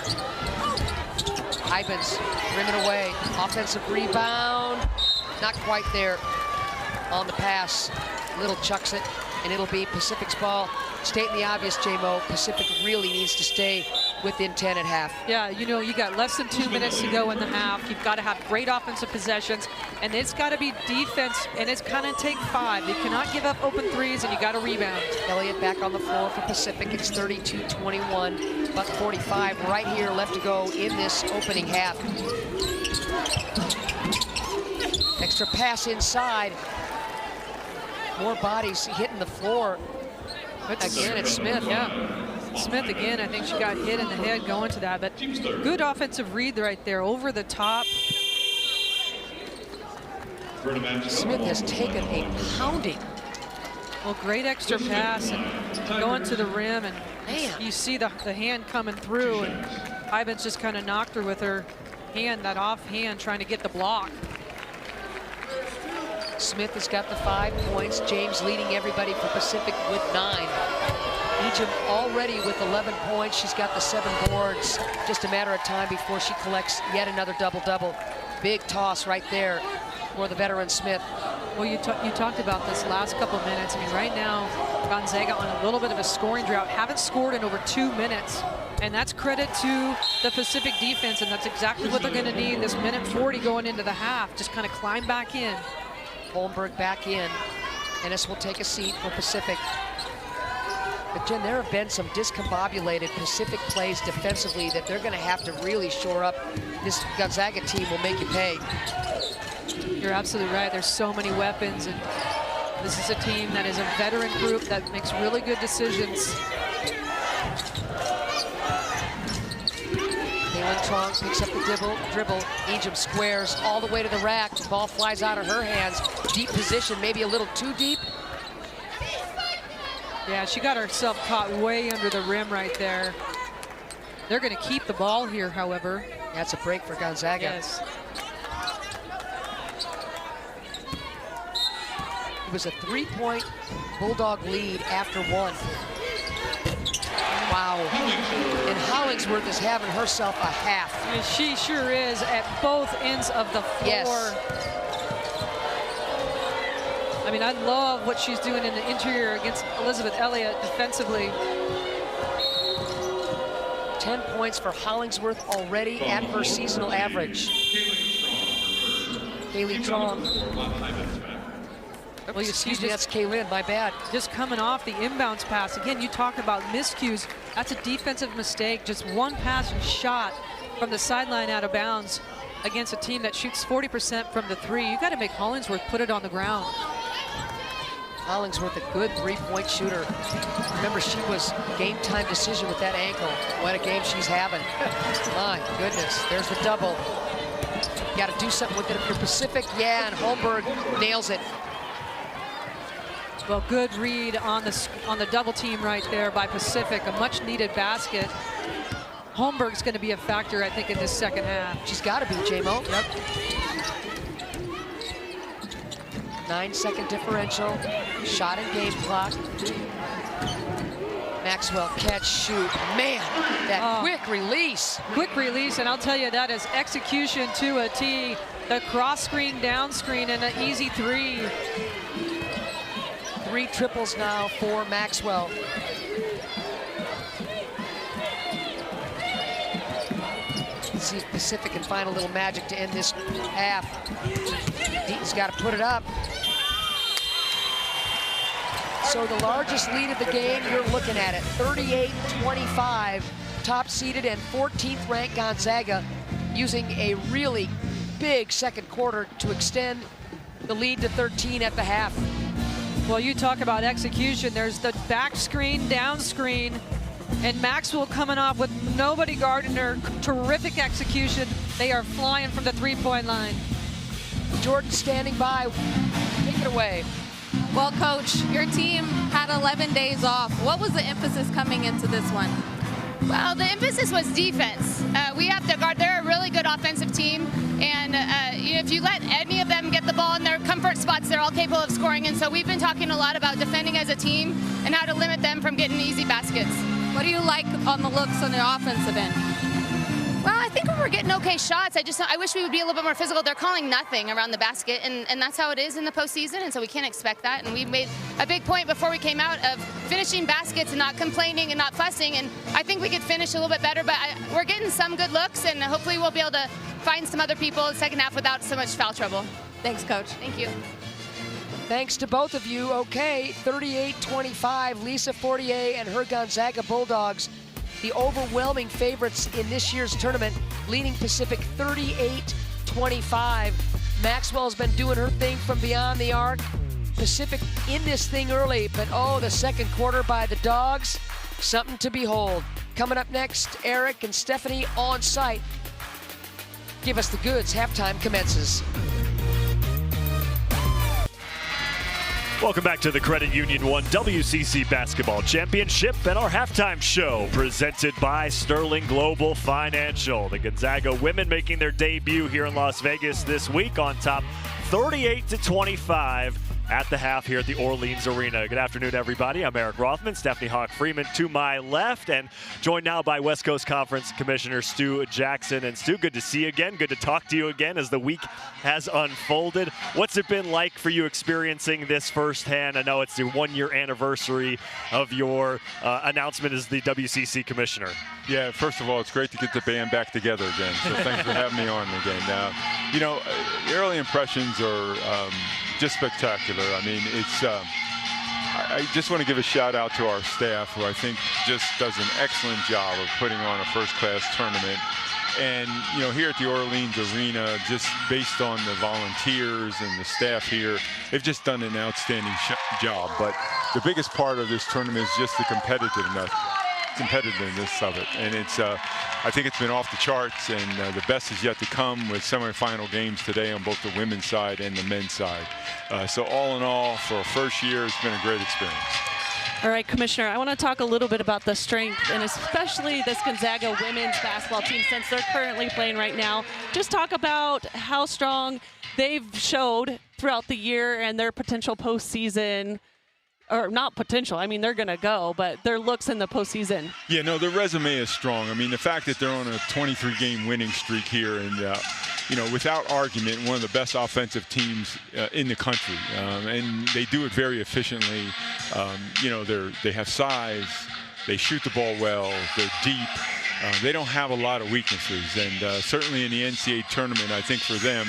Hybens rimming away. Offensive rebound. Not quite there on the pass. Little chucks it, and it'll be Pacific's ball. Stating the obvious, J-Mo, Pacific really needs to stay within 10 at half. Yeah, you know, you got less than 2 minutes to go in the half. You've got to have great offensive possessions, and it's got to be defense, and it's kind of take 5. You cannot give up open threes, and you got to rebound. Elliott back on the floor for Pacific. It's 32-21, buck 45 right here left to go in this opening half. Extra pass inside. More bodies hitting the floor. Again, it's Smith. Yeah. Smith again, I think she got hit in the head going to that, but good offensive read right there, over the top. Smith has taken a pounding. Well, great extra pass and going to the rim, and Man. you see the hand coming through, and Hybens just kind of knocked her with her hand, that off hand, trying to get the block. Smith has got the 5 points. James leading everybody for Pacific with 9. Ejim already with 11 points. She's got the 7 boards. Just a matter of time before she collects yet another double-double. Big toss right there for the veteran Smith. Well, you talked about this last couple minutes. I mean, right now, Gonzaga on a little bit of a scoring drought. Haven't scored in over 2 minutes. And that's credit to the Pacific defense, and that's exactly what they're going to need this minute 40 going into the half. Just kind of climb back in. Holmberg back in. Ennis will take a seat for Pacific. But Jen, there have been some discombobulated Pacific plays defensively that they're going to have to really shore up. This Gonzaga team will make you pay. You're absolutely right. There's so many weapons, and this is a team that is a veteran group that makes really good decisions. Kaylin Trong picks up the dribble. Ejim squares all the way to the rack. The ball flies out of her hands. Deep position, maybe a little too deep. Yeah, she got herself caught way under the rim right there. They're going to keep the ball here, however. That's a break for Gonzaga. Yes. It was a 3-point Bulldog lead after 1. Wow. And Hollingsworth is having herself a half. I mean, she sure is at both ends of the floor. Yes. I mean, I love what she's doing in the interior against Elizabeth Elliott defensively. 10 points for Hollingsworth already at her seasonal average. Kaylee Trong. Well, excuse me, that's Kaylin, my bad. Just coming off the inbounds pass. Again, you talk about miscues. That's a defensive mistake. Just one pass and shot from the sideline out of bounds against a team that shoots 40% from the three. You got to make Hollingsworth put it on the ground. Hollingsworth, a good three-point shooter. Remember, she was game-time decision with that ankle. What a game she's having. My goodness, there's the double. You got to do something with it if you're Pacific. Yeah, and Holmberg nails it. Well, good read on the double team right there by Pacific. A much-needed basket. Holmberg's going to be a factor, I think, in this second half. She's got to be, J-Mo. Yep. 9-second differential. Shot and game clock. Maxwell catch, shoot. Man, that quick release. Quick release, and I'll tell you, that is execution to a T. The cross screen, down screen, and an easy three. 3 triples now for Maxwell. Let's see if Pacific can find a little magic to end this half. Deaton's got to put it up. So the largest lead of the game, you're looking at it, 38-25, top-seeded and 14th ranked Gonzaga using a really big second quarter to extend the lead to 13 at the half. Well, you talk about execution. There's the back screen, down screen, and Maxwell coming off with nobody guarding her. Terrific execution. They are flying from the three-point line. Jordan standing by. Take it away. Well, Coach, your team had 11 days off. What was the emphasis coming into this one? Well, the emphasis was defense. We have to guard. They're a really good offensive team, and if you let any of them get the ball in their comfort spots, they're all capable of scoring. And so we've been talking a lot about defending as a team and how to limit them from getting easy baskets. What do you like on the looks on the offensive end? Well, I think we're getting okay shots. I wish we would be a little bit more physical. They're calling nothing around the basket, and that's how it is in the postseason, and so we can't expect that. And we made a big point before we came out of finishing baskets and not complaining and not fussing, and I think we could finish a little bit better, but we're getting some good looks, and hopefully we'll be able to find some other people in the second half without so much foul trouble. Thanks, Coach. Thank you. Thanks to both of you. Okay, 38-25, Lisa Fortier and her Gonzaga Bulldogs, the overwhelming favorites in this year's tournament, leading Pacific 38-25. Maxwell's been doing her thing from beyond the arc. Pacific in this thing early, but oh, the second quarter by the Dogs, something to behold. Coming up next, Eric and Stephanie on site. Give us the goods. Halftime commences. Welcome back to the Credit Union 1 WCC Basketball Championship and our halftime show presented by Sterling Global Financial. The Gonzaga women making their debut here in Las Vegas this week on top 38-25 at the half here at the Orleans Arena. Good afternoon, everybody. I'm Eric Rothman, Stephanie Hawk-Freeman to my left, and joined now by West Coast Conference Commissioner Stu Jackson. And Stu, good to see you again. Good to talk to you again as the week has unfolded. What's it been like for you experiencing this firsthand? I know it's the 1-year anniversary of your announcement as the WCC Commissioner. Yeah, first of all, it's great to get the band back together again. So thanks for having me on again. Now, you know, the early impressions are just spectacular. I mean, it's I just want to give a shout out to our staff, who I think just does an excellent job of putting on a first-class tournament. And, you know, here at the Orleans Arena, just based on the volunteers and the staff here, they've just done an outstanding job. But the biggest part of this tournament is just the competitiveness of it. And it's, I think it's been off the charts, and the best is yet to come with semifinal games today on both the women's side and the men's side. So all in all, for a first year, it's been a great experience. All right, Commissioner, I want to talk a little bit about the strength, and especially this Gonzaga women's basketball team, since they're currently playing right now. Just talk about how strong they've showed throughout the year and their potential postseason or not potential. I mean, they're going to go, but their looks in the postseason. Yeah, no, their resume is strong. I mean, the fact that they're on a 23-game winning streak here and, you know, without argument, one of the best offensive teams in the country. And they do it very efficiently. You know, they have size. They shoot the ball well. They're deep. They don't have a lot of weaknesses. And certainly in the NCAA tournament, I think for them,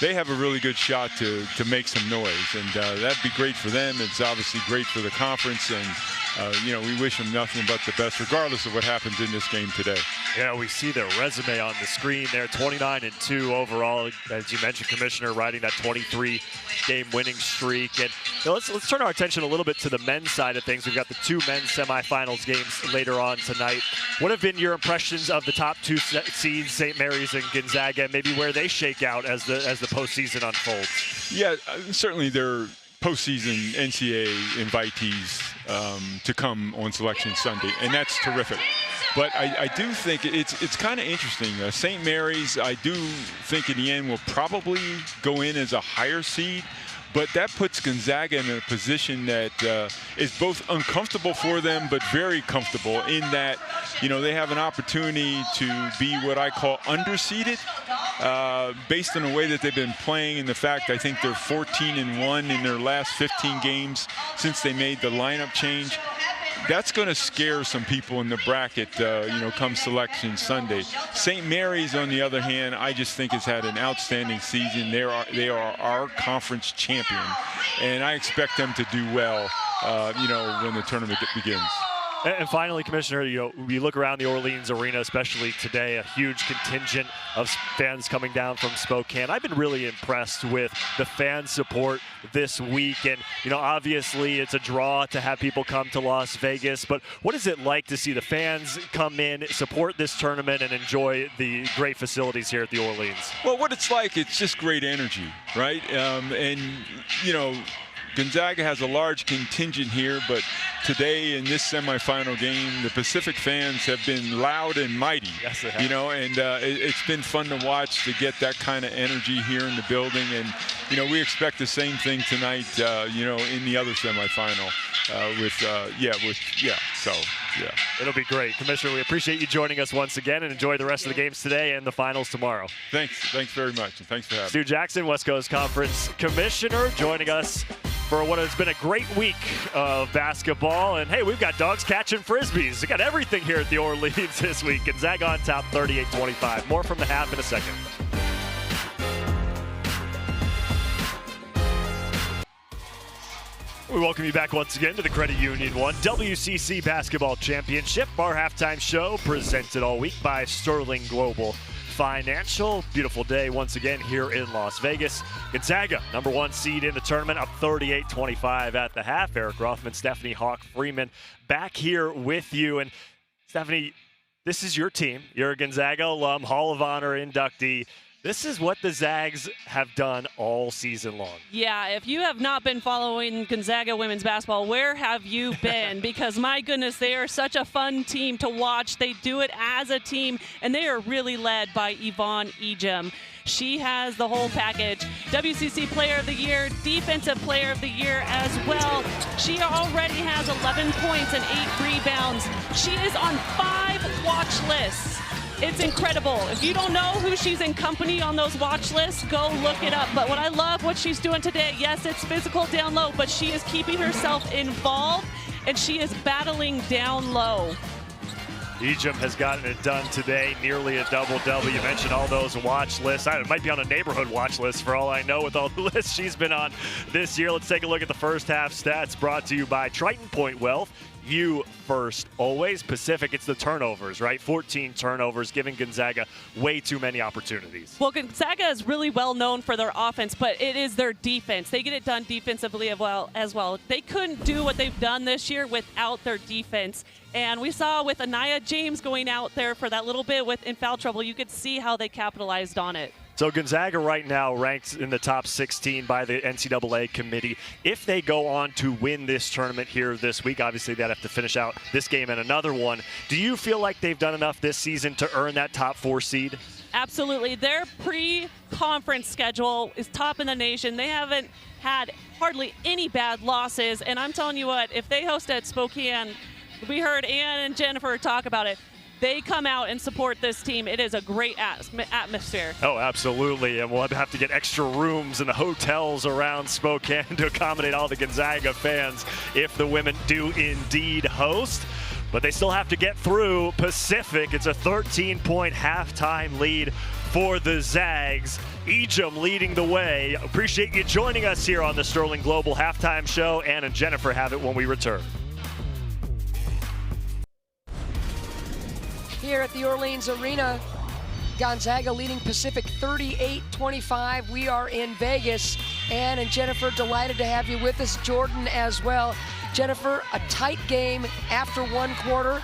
they have a really good shot to make some noise. And that'd be great for them. It's obviously great for the conference. And, you know, we wish them nothing but the best, regardless of what happens in this game today. Yeah, we see their resume on the screen there, 29-2 overall. As you mentioned, Commissioner, riding that 23-game winning streak. And you know, let's turn our attention a little bit to the men's side of things. We've got the 2 men's semifinals games later on tonight. What have been your impressions of the top 2 seeds, St. Mary's and Gonzaga, and maybe where they shake out as the postseason unfolds? Yeah, certainly they're postseason NCAA invitees to come on Selection Sunday, and that's terrific. But I do think it's kind of interesting. St. Mary's, I do think in the end will probably go in as a higher seed, but that puts Gonzaga in a position that is both uncomfortable for them, but very comfortable in that, you know, they have an opportunity to be what I call underseeded, based on the way that they've been playing and the fact I think they're 14-1 in their last 15 games since they made the lineup change. That's going to scare some people in the bracket, you know, come Selection Sunday. St. Mary's, on the other hand, I just think has had an outstanding season. They are our conference champion, and I expect them to do well, you know, when the tournament begins. And finally, Commissioner, you know, we look around the Orleans Arena, especially today, a huge contingent of fans coming down from Spokane. I've been really impressed with the fan support this week. And, you know, obviously it's a draw to have people come to Las Vegas. But what is it like to see the fans come in, support this tournament, and enjoy the great facilities here at the Orleans? Well, what it's like, it's just great energy, right? And, you know, Gonzaga has a large contingent here, but today in this semifinal game, the Pacific fans have been loud and mighty. Yes, they have. You know, and it's been fun to watch, to get that kind of energy here in the building. And, you know, we expect the same thing tonight, you know, in the other semifinal so, yeah. It'll be great. Commissioner, we appreciate you joining us once again, and enjoy the rest of the games today and the finals tomorrow. Thanks very much, and thanks for having me. Stu Jackson, West Coast Conference Commissioner, joining us for what has been a great week of basketball. And hey, we've got dogs catching frisbees. We got everything here at the Orleans this week. Gonzaga on top, 38-25. More from the half in a second. We welcome you back once again to the Credit Union One WCC Basketball Championship. Our halftime show presented all week by Sterling Global Financial. Beautiful day once again here in Las Vegas. Gonzaga, number 1 seed in the tournament, up 38-25 at the half. Eric Rothman, Stephanie Hawk Freeman back here with you. And Stephanie, this is your team. You're a Gonzaga alum, Hall of Honor inductee. This is what the Zags have done all season long. Yeah, if you have not been following Gonzaga women's basketball, where have you been? Because, my goodness, they are such a fun team to watch. They do it as a team, and they are really led by Yvonne Ejim. She has the whole package. WCC Player of the Year, Defensive Player of the Year as well. She already has 11 points and 8 rebounds. She is on 5 watch lists. It's incredible. If you don't know who she's in company on those watch lists, go look it up. But what I love what she's doing today, yes, it's physical down low, but she is keeping herself involved, and she is battling down low. Ejim has gotten it done today, nearly a double-double. You mentioned all those watch lists. It might be on a neighborhood watch list for all I know with all the lists she's been on this year. Let's take a look at the first half stats brought to you by Triton Point Wealth. You first, always. Pacific, it's the turnovers, right? 14 turnovers, giving Gonzaga way too many opportunities. Well, Gonzaga is really well known for their offense, but it is their defense. They get it done defensively as well. They couldn't do what they've done this year without their defense. And we saw with Anaya James going out there for that little bit in foul trouble, you could see how they capitalized on it. So Gonzaga right now ranked in the top 16 by the NCAA committee. If they go on to win this tournament here this week, obviously they'd have to finish out this game and another one. Do you feel like they've done enough this season to earn that top 4 seed? Absolutely. Their pre-conference schedule is top in the nation. They haven't had hardly any bad losses. And I'm telling you what, if they host at Spokane, we heard Ann and Jennifer talk about it. They come out and support this team. It is a great atmosphere. Oh, absolutely. And we'll have to get extra rooms in the hotels around Spokane to accommodate all the Gonzaga fans if the women do indeed host. But they still have to get through Pacific. It's a 13-point halftime lead for the Zags. Ejim leading the way. Appreciate you joining us here on the Sterling Global Halftime Show. Ann and Jennifer have it when we return. Here at the Orleans Arena, Gonzaga leading Pacific 38-25. We are in Vegas. Ann and Jennifer, delighted to have you with us. Jordan as well. Jennifer, a tight game after one quarter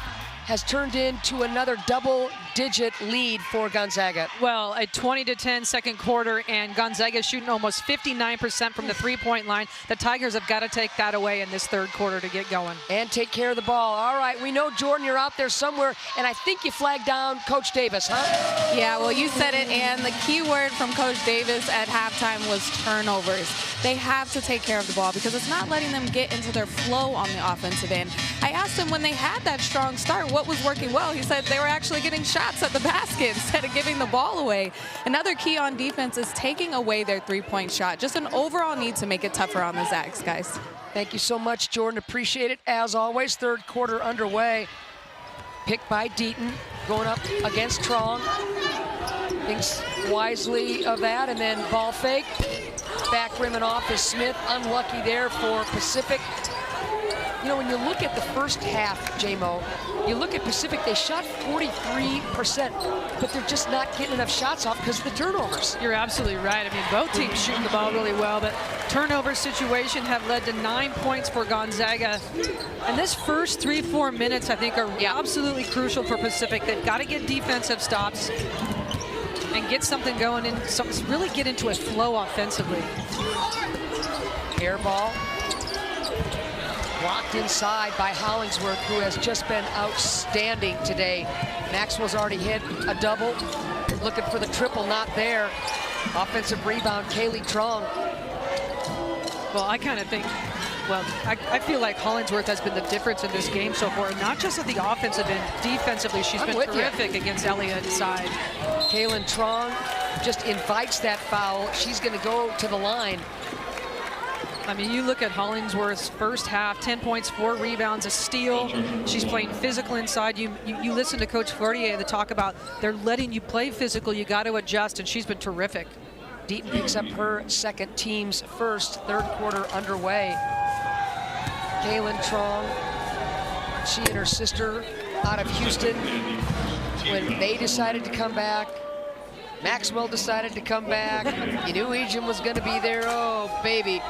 has turned into another double-digit lead for Gonzaga. Well, a 20-10 second quarter, and Gonzaga is shooting almost 59% from the three-point line. The Tigers have got to take that away in this third quarter to get going. And take care of the ball. All right, we know, Jordan, you're out there somewhere, and I think you flagged down Coach Davis, huh? Yeah, well, you said it, and the key word from Coach Davis at halftime was turnovers. They have to take care of the ball because it's not letting them get into their flow on the offensive end. I asked him when they had that strong start, what was working well? He said they were actually getting shots at the basket instead of giving the ball away. Another key on defense is taking away their three-point shot. Just an overall need to make it tougher on the Zags, guys. Thank you so much, Jordan. Appreciate it. As always, third quarter underway. Picked by Deaton, going up against Trong. Thinks wisely of that, and then ball fake. Back rimming off is Smith. Unlucky there for Pacific. You know, when you look at the first half, J-Mo, you look at Pacific, they shot 43%, but they're just not getting enough shots off because of the turnovers. You're absolutely right. I mean, both teams shooting the ball really well, but turnover situation have led to 9 points for Gonzaga. And this first 3-4 minutes, I think, are absolutely crucial for Pacific. They've got to get defensive stops and get something going and really get into a flow offensively. Air ball. Blocked inside by Hollingsworth, who has just been outstanding today. Maxwell's already hit a double. Looking for the triple, not there. Offensive rebound, Kaylee Trong. Well, I kind of think, well, I feel like Hollingsworth has been the difference in this game so far. Not just at the offensive end, defensively, she's been terrific against Elliott inside. Kaylin Trong just invites that foul. She's going to go to the line. I mean, you look at Hollingsworth's first half, 10 points, 4 rebounds, a steal. She's playing physical inside. You listen to Coach Fortier, they talk about they're letting you play physical. You got to adjust, and she's been terrific. Deaton picks up her second, team's first, third quarter underway. Kaylin Trong, she and her sister out of Houston. When they decided to come back, Maxwell decided to come back. You knew Ejim was going to be there. Oh, baby.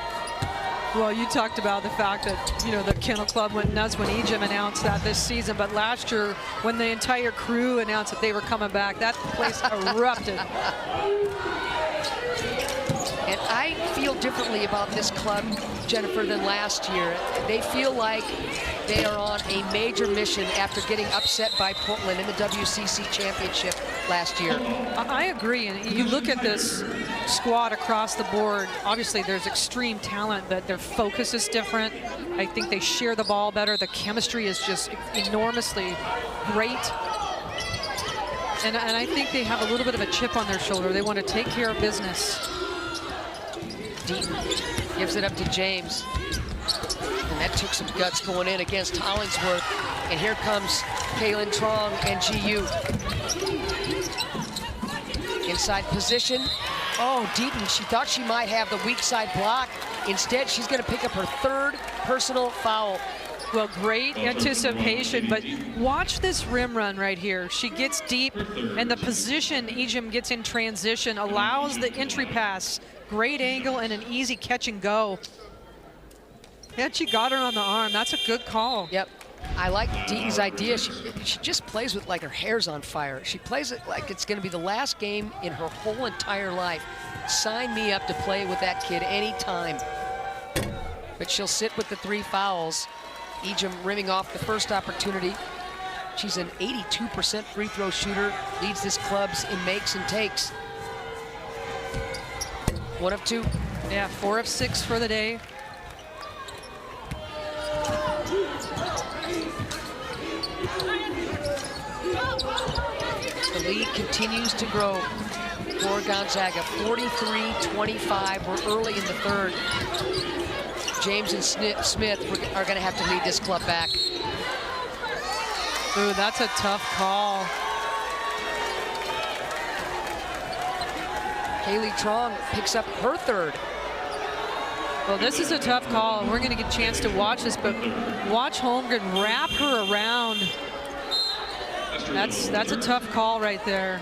Well, you talked about the fact that, you know, the Kennel Club went nuts when Ejim announced that this season, but last year when the entire crew announced that they were coming back, that place erupted. And I feel differently about this club, Jennifer, than last year. They feel like they are on a major mission after getting upset by Portland in the WCC championship last year. I agree, and you look at this squad across the board, obviously there's extreme talent, but their focus is different. I think they share the ball better. The chemistry is just enormously great. And I think they have a little bit of a chip on their shoulder. They want to take care of business. Deaton gives it up to James. And that took some guts going in against Hollingsworth. And here comes Kaylin Trong and GU. Inside position. Oh, Deaton, she thought she might have the weak side block. Instead, she's going to pick up her third personal foul. Well, great anticipation, but watch this rim run right here. She gets deep, and the position Ejim gets in transition allows the entry pass. Great angle and an easy catch and go. And she got her on the arm. That's a good call. Yep. I like Deaton's idea. She just plays with like her hair's on fire. She plays it like it's going to be the last game in her whole entire life. Sign me up to play with that kid anytime. But she'll sit with the 3 fouls. Ejim rimming off the first opportunity. She's an 82% free throw shooter, leads this club's in makes and takes. 1 of 2. Yeah, 4 of 6 for the day. The lead continues to grow for Gonzaga. 43-25. We're early in the third. James and Smith are going to have to lead this club back. Ooh, that's a tough call. Kaylee Trong picks up her third. Well, this is a tough call. We're going to get a chance to watch this, but watch Holmgren wrap her around. That's a tough call right there.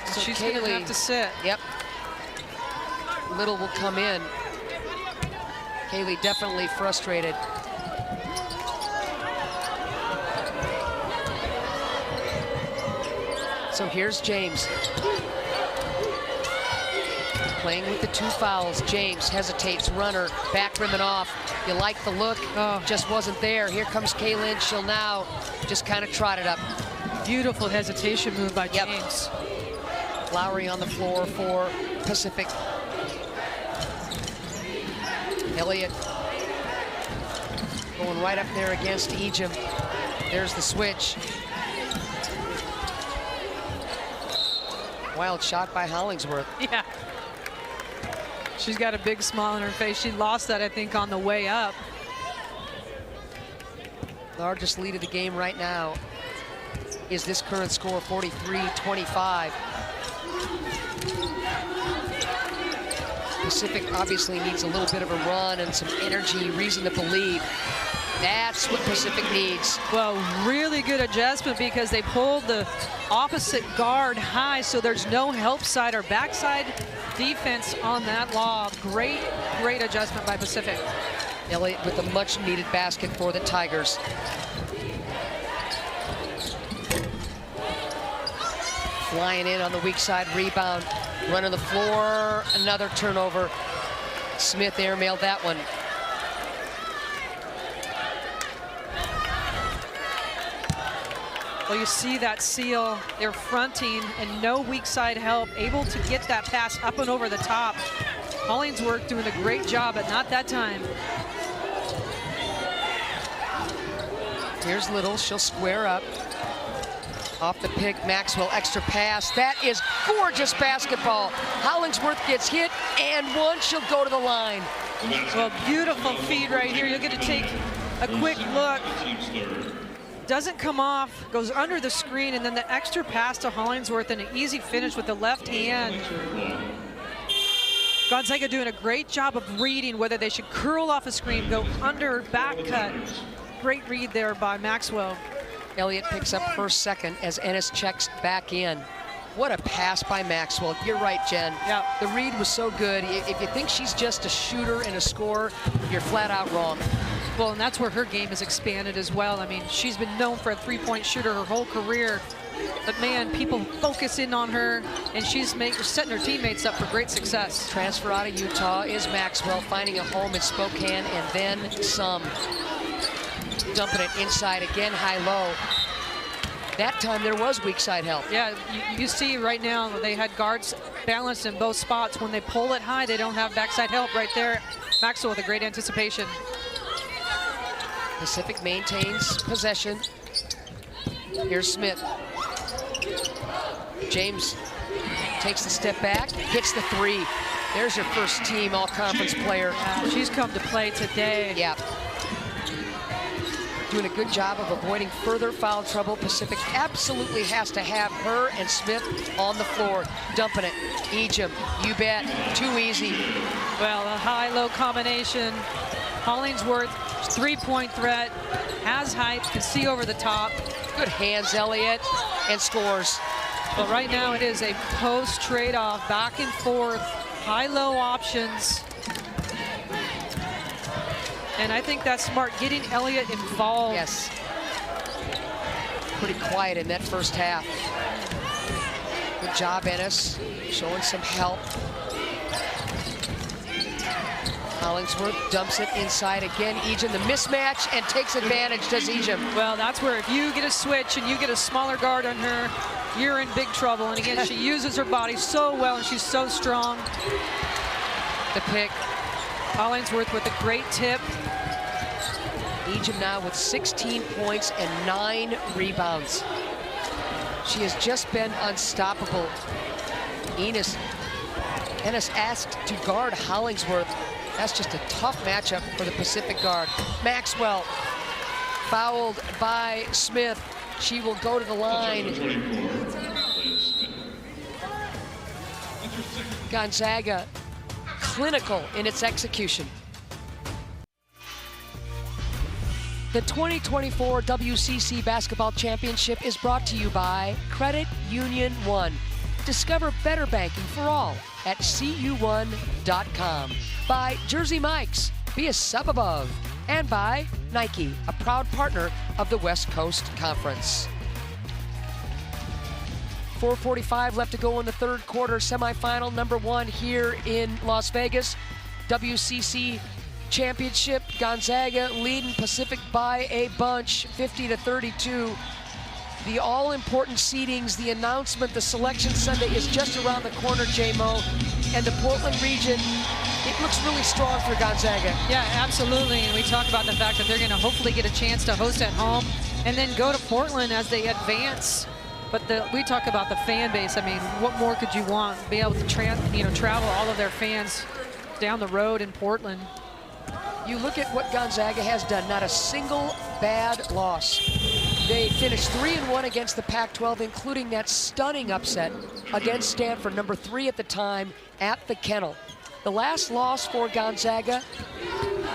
So she's going to have to sit. Yep. Little will come in. Kaylee definitely frustrated. So here's James. Playing with the 2 fouls. James hesitates, runner, back rim and off. You like the look, just wasn't there. Here comes Kaylin. She'll now just kind of trot it up. Beautiful hesitation move by James. Lowry on the floor for Pacific. Elliott going right up there against Ejim. There's the switch. Wild shot by Hollingsworth. Yeah. She's got a big smile on her face. She lost that, I think, on the way up. Largest lead of the game right now is this current score, 43-25. Pacific obviously needs a little bit of a run and some energy, reason to believe. That's what Pacific needs. Well, really good adjustment because they pulled the opposite guard high, so there's no help side or backside defense on that lob. Great adjustment by Pacific. Elliott with a much needed basket for the Tigers. Flying in on the weak side rebound. Running the floor, another turnover. Smith airmailed that one. Well, you see that seal, they're fronting and no weak side help, able to get that pass up and over the top. Hollingsworth doing a great job, but not that time. Here's Little, she'll square up. Off the pick, Maxwell, extra pass. That is gorgeous basketball. Hollingsworth gets hit and one, she'll go to the line. Well, beautiful feed right here. You're gonna take a quick look. Doesn't come off, goes under the screen, and then the extra pass to Hollingsworth and an easy finish with the left hand. Gonzaga doing a great job of reading whether they should curl off a screen, go under, back cut. Great read there by Maxwell. Elliott picks up first, second as Ennis checks back in. What a pass by Maxwell. You're right, Jen. Yeah. The read was so good. If you think she's just a shooter and a scorer, you're flat out wrong. Well, and that's where her game has expanded as well. I mean, she's been known for a three-point shooter her whole career. But man, people focus in on her, and she's setting her teammates up for great success. Transfer out of Utah is Maxwell, finding a home in Spokane, and then some. Dumping it inside again, high-low. That time there was weak side help. Yeah, you see right now they had guards balanced in both spots. When they pull it high, they don't have backside help right there. Maxwell with a great anticipation. Pacific maintains possession. Here's Smith. James takes the step back, hits the three. There's your first team all-conference player. She's come to play today. Yeah. Doing a good job of avoiding further foul trouble. Pacific absolutely has to have her and Smith on the floor. Dumping it. Ejim, you bet. Too easy. Well, a high-low combination. Hollingsworth, three-point threat, has height, can see over the top. Good hands, Elliott, and scores. But right now it is a post trade-off, back and forth, high-low options. And I think that's smart, getting Elliott involved. Yes. Pretty quiet in that first half. Good job, Ennis, showing some help. Hollingsworth dumps it inside again. Ejim, the mismatch, and takes advantage, does Ejim. Well, that's where if you get a switch and you get a smaller guard on her, you're in big trouble. And again, she uses her body so well, and she's so strong. The pick. Hollingsworth with a great tip. Ejim now with 16 points and 9 rebounds. She has just been unstoppable. Ennis asked to guard Hollingsworth. That's just a tough matchup for the Pacific guard. Maxwell fouled by Smith. She will go to the line. Gonzaga, clinical in its execution. The 2024 WCC Basketball Championship is brought to you by Credit Union One. Discover better banking for all at cu1.com. By Jersey Mike's, be a sub above. And by Nike, a proud partner of the West Coast Conference. 4:45 left to go in the third quarter, semifinal number 1 here in Las Vegas. WCC Championship, Gonzaga leading Pacific by a bunch, 50-32. The all-important seedings, the announcement, the selection Sunday is just around the corner, J-Mo. And the Portland region, it looks really strong for Gonzaga. Yeah, absolutely. And we talk about the fact that they're going to hopefully get a chance to host at home and then go to Portland as they advance. But we talk about the fan base. I mean, what more could you want? Be able to travel all of their fans down the road in Portland. You look at what Gonzaga has done, not a single bad loss. They finished 3-1 against the Pac-12, including that stunning upset against Stanford, number 3 at the time, at the Kennel. The last loss for Gonzaga,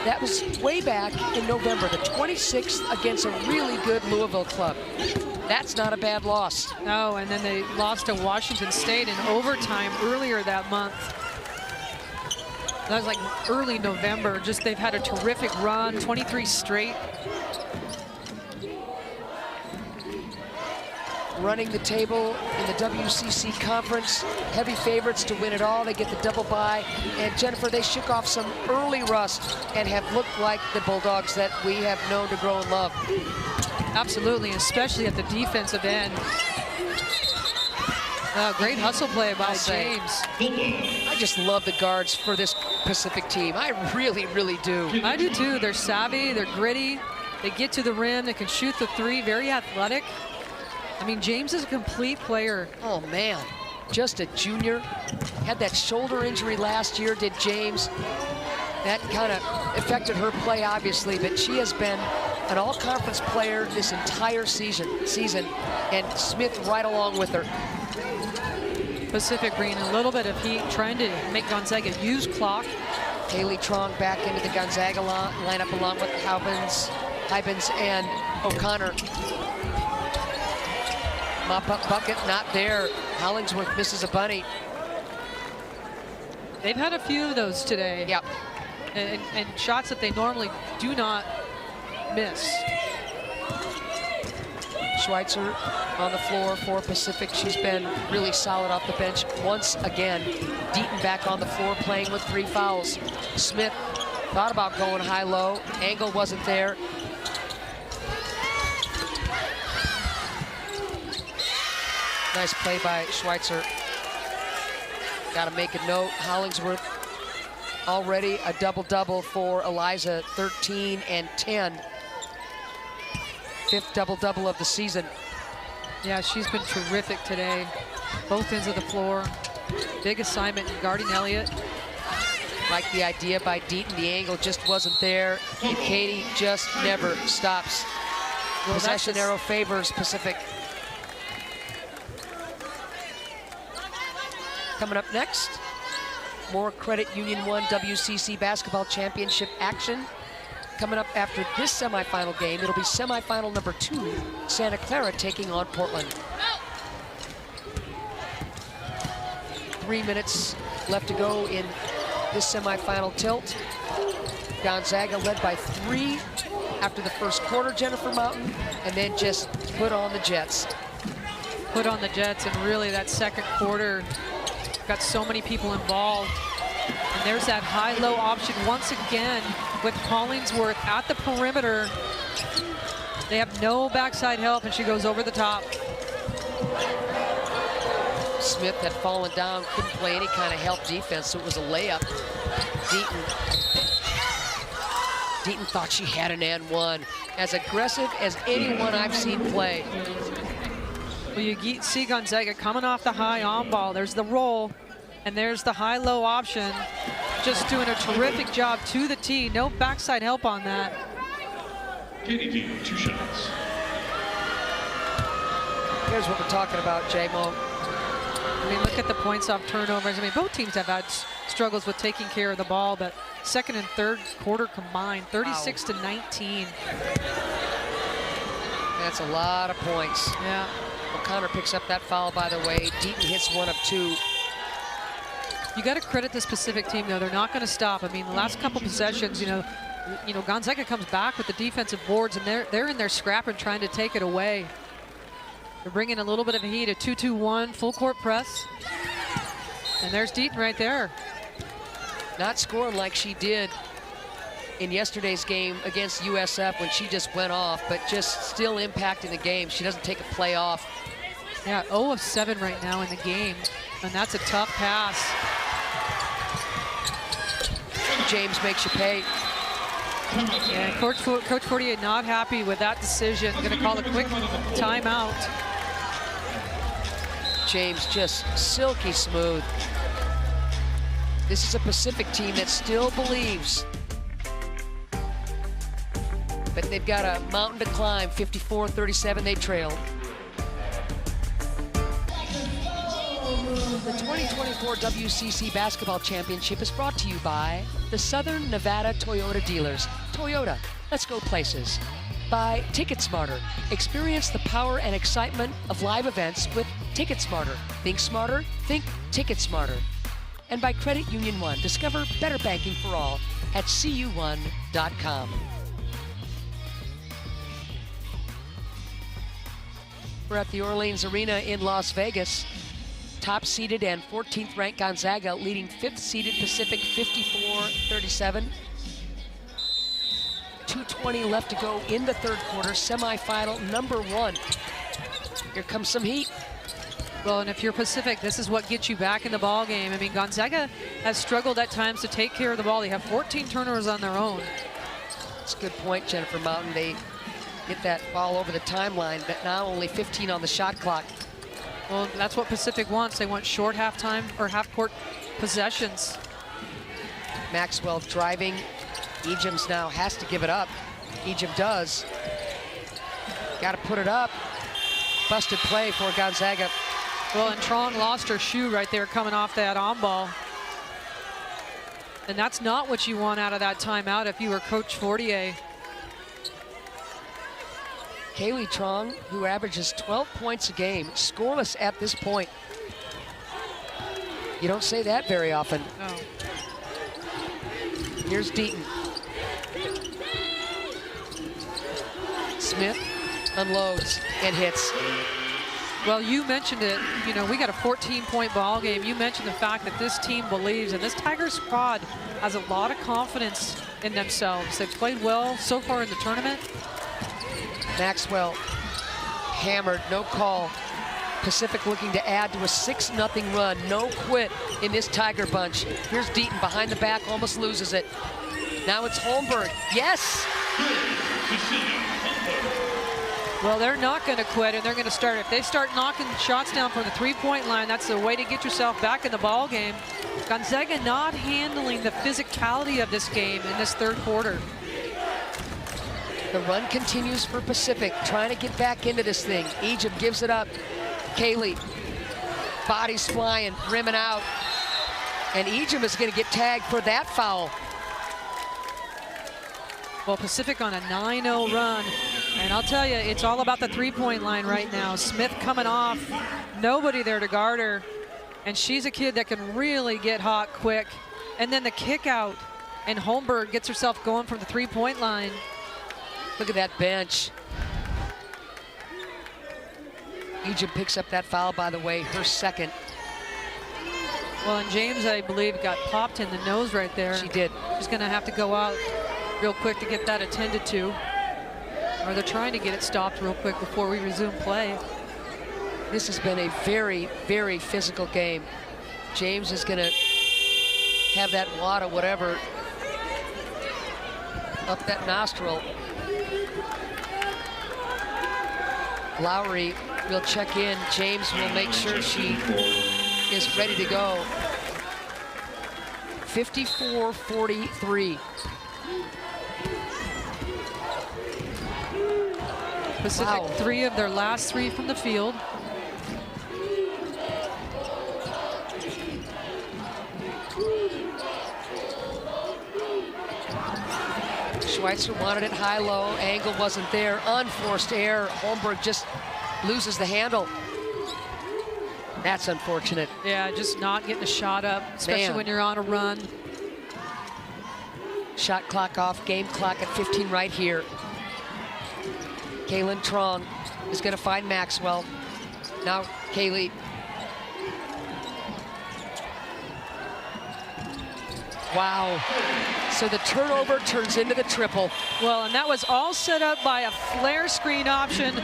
that was way back in November, the 26th against a really good Louisville club. That's not a bad loss. No, and then they lost to Washington State in overtime earlier that month. That was like early November. Just they've had a terrific run, 23 straight. Running the table in the WCC conference, heavy favorites to win it all. They get the double bye, and Jennifer, they shook off some early rust and have looked like the Bulldogs that we have known to grow and love. Absolutely, especially at the defensive end. Great hustle play by James. I just love the guards for this Pacific team. I really, really do. I do too. They're savvy, they're gritty, they get to the rim, they can shoot the three, very athletic. I mean, James is a complete player. Oh man, just a junior. Had that shoulder injury last year, did James. That kind of affected her play, obviously, but she has been an all-conference player this entire season, and Smith right along with her. Pacific bringing a little bit of heat, trying to make Gonzaga use clock. Haley Trong back into the Gonzaga lineup along with Hybens and O'Connor. Mop-up bucket, not there. Hollingsworth misses a bunny. They've had a few of those today. Yep. And shots that they normally do not miss. Schweitzer on the floor for Pacific. She's been really solid off the bench once again. Deaton back on the floor playing with 3 fouls. Smith thought about going high-low. Angle wasn't there. Nice play by Schweitzer. Got to make a note. Hollingsworth already a double-double for Eliza, 13 and 10. 5th double-double of the season. Yeah, she's been terrific today. Both ends of the floor. Big assignment in guarding Elliott. Like the idea by Deaton, the angle just wasn't there. And Katie just never stops. Well, possession arrow favors Pacific. Coming up next, more Credit Union One WCC Basketball Championship action. Coming up after this semifinal game, it'll be semifinal number 2, Santa Clara taking on Portland. 3 minutes left to go in this semifinal tilt. Gonzaga led by 3 after the first quarter, Jennifer Mountain, and then just put on the Jets. Put on the Jets, and really that second quarter got so many people involved. And there's that high-low option once again with Hollingsworth at the perimeter. They have no backside help, and she goes over the top. Smith had fallen down, couldn't play any kind of help defense, so it was a layup. Deaton thought she had an and one. As aggressive as anyone I've seen play. Well, you see Gonzaga coming off the high on ball. There's the roll, and there's the high-low option. Just doing a terrific job to the tee. No backside help on that. Katie Dean, 2 shots. Here's what we're talking about, J-Mo. I mean, look at the points off turnovers. I mean, both teams have had struggles with taking care of the ball, but second and third quarter combined, 36 to 19. That's a lot of points. Yeah. O'Connor picks up that foul, by the way. Deaton hits 1 of 2. You got to credit the Pacific team, though. They're not going to stop. I mean, the last couple possessions, you know, Gonzaga comes back with the defensive boards, and they're in there scrapping, trying to take it away. They're bringing a little bit of heat, a 2-2-1 full court press. And there's Deaton right there. Not scoring like she did in yesterday's game against USF when she just went off, but just still impacting the game. She doesn't take a play off. Yeah, 0 of 7 right now in the game, and that's a tough pass. James makes you pay. And Coach Fortier not happy with that decision. Going to call a quick timeout. James just silky smooth. This is a Pacific team that still believes. But they've got a mountain to climb, 54-37 they trail. The 2024 WCC Basketball Championship is brought to you by the Southern Nevada Toyota dealers. Toyota, let's go places. By TicketSmarter. Experience the power and excitement of live events with TicketSmarter. Think smarter, think TicketSmarter. And by Credit Union One. Discover better banking for all at cu1.com. We're at the Orleans Arena in Las Vegas. Top-seeded and 14th ranked Gonzaga leading 5th-seeded Pacific 54-37. 2:20 left to go in the third quarter, semifinal number 1. Here comes some heat. Well, and if you're Pacific, this is what gets you back in the ball game. I mean, Gonzaga has struggled at times to take care of the ball. They have 14 turnovers on their own. That's a good point, Jennifer Mountain. They get that ball over the timeline, but now only 15 on the shot clock. Well, that's what Pacific wants. They want short halftime or half-court possessions. Maxwell driving. Ejims now has to give it up. Ejim does. Got to put it up. Busted play for Gonzaga. Well, and Trong lost her shoe right there coming off that on ball. And that's not what you want out of that timeout if you were Coach Fortier. Kaylee Trong, who averages 12 points a game, scoreless at this point. You don't say that very often. No. Here's Deaton. Smith unloads and hits. Well, you mentioned it. You know, we got a 14-point ball game. You mentioned the fact that this team believes, and this Tiger squad has a lot of confidence in themselves. They've played well so far in the tournament. Maxwell hammered, no call. Pacific looking to add to a 6-0 run. No quit in this Tiger bunch. Here's Deaton behind the back, almost loses it. Now it's Holmberg. Yes! Well, they're not going to quit, and they're going to start. If they start knocking shots down from the three-point line, that's the way to get yourself back in the ball game. Gonzaga not handling the physicality of this game in this third quarter. The run continues for Pacific, trying to get back into this thing. Ejim gives it up. Kaylee, bodies flying, rimming out. And Ejim is going to get tagged for that foul. Well, Pacific on a 9-0 run. And I'll tell you, it's all about the three-point line right now. Smith coming off, nobody there to guard her. And she's a kid that can really get hot quick. And then the kick out and Holmberg gets herself going from the three-point line. Look at that bench. Egypt picks up that foul, by the way, her second. Well, and James, I believe, got popped in the nose right there. She did. She's going to have to go out real quick to get that attended to. Or they're trying to get it stopped real quick before we resume play. This has been a very, very physical game. James is going to have that wad of whatever up that nostril. Lowry will check in. James will make sure she is ready to go. 54-43. Pacific, 3 of their last 3 from the field. Schweitzer wanted it high-low. Angle wasn't there. Unforced error. Holmberg just loses the handle. That's unfortunate. Yeah, just not getting a shot up, especially when you're on a run. Shot clock off, game clock at 15 right here. Kaylin Trong is going to find Maxwell. Now Kaylee. Wow. So the turnover turns into the triple. Well, and that was all set up by a flare screen option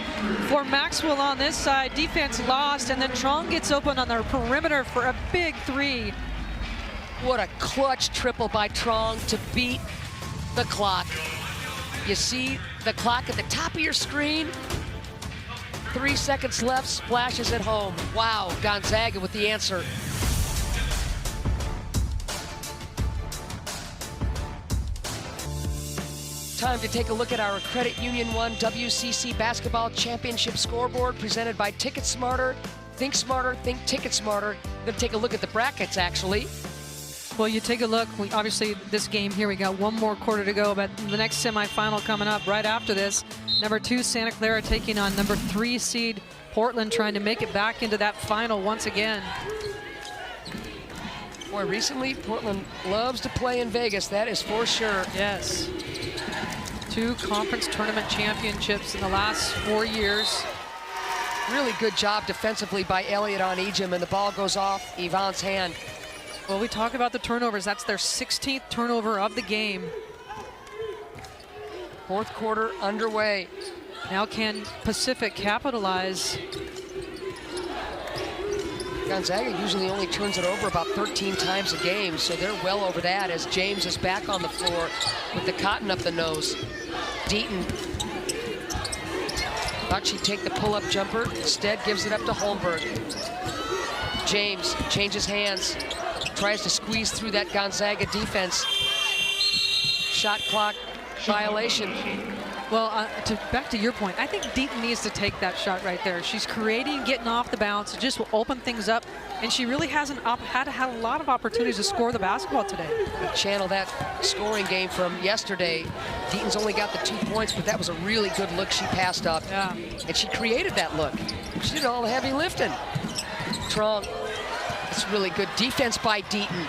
for Maxwell on this side. Defense lost, and then Trong gets open on the perimeter for a big 3. What a clutch triple by Trong to beat the clock. You see the clock at the top of your screen. 3 seconds left, splashes at home. Wow, Gonzaga with the answer. Time to take a look at our Credit Union 1 WCC Basketball Championship scoreboard presented by Ticket Smarter. Think smarter, think Ticket Smarter. We're gonna take a look at the brackets, actually. Well, you take a look. Obviously, this game here, we got 1 more quarter to go, but the next semifinal coming up right after this. Number 2, Santa Clara taking on number 3 seed Portland, trying to make it back into that final once again. Boy, recently, Portland loves to play in Vegas, that is for sure. Yes. 2 conference tournament championships in the last 4 years. Really good job defensively by Elliott on Ejim, and the ball goes off Yvonne's hand. Well, we talk about the turnovers. That's their 16th turnover of the game. 4th quarter underway. Now can Pacific capitalize? Gonzaga usually only turns it over about 13 times a game, so they're well over that as James is back on the floor with the cotton up the nose. Deaton thought she'd take the pull-up jumper, instead gives it up to Holmberg. James changes hands, tries to squeeze through that Gonzaga defense. Shot clock violation. Well, back to your point, I think Deaton needs to take that shot right there. She's creating, getting off the bounce, it just will open things up, and she really hasn't had a lot of opportunities to score the basketball today. Channel that scoring game from yesterday. Deaton's only got the 2 points, but that was a really good look she passed up. Yeah. And she created that look. She did all the heavy lifting. Trong, it's really good defense by Deaton.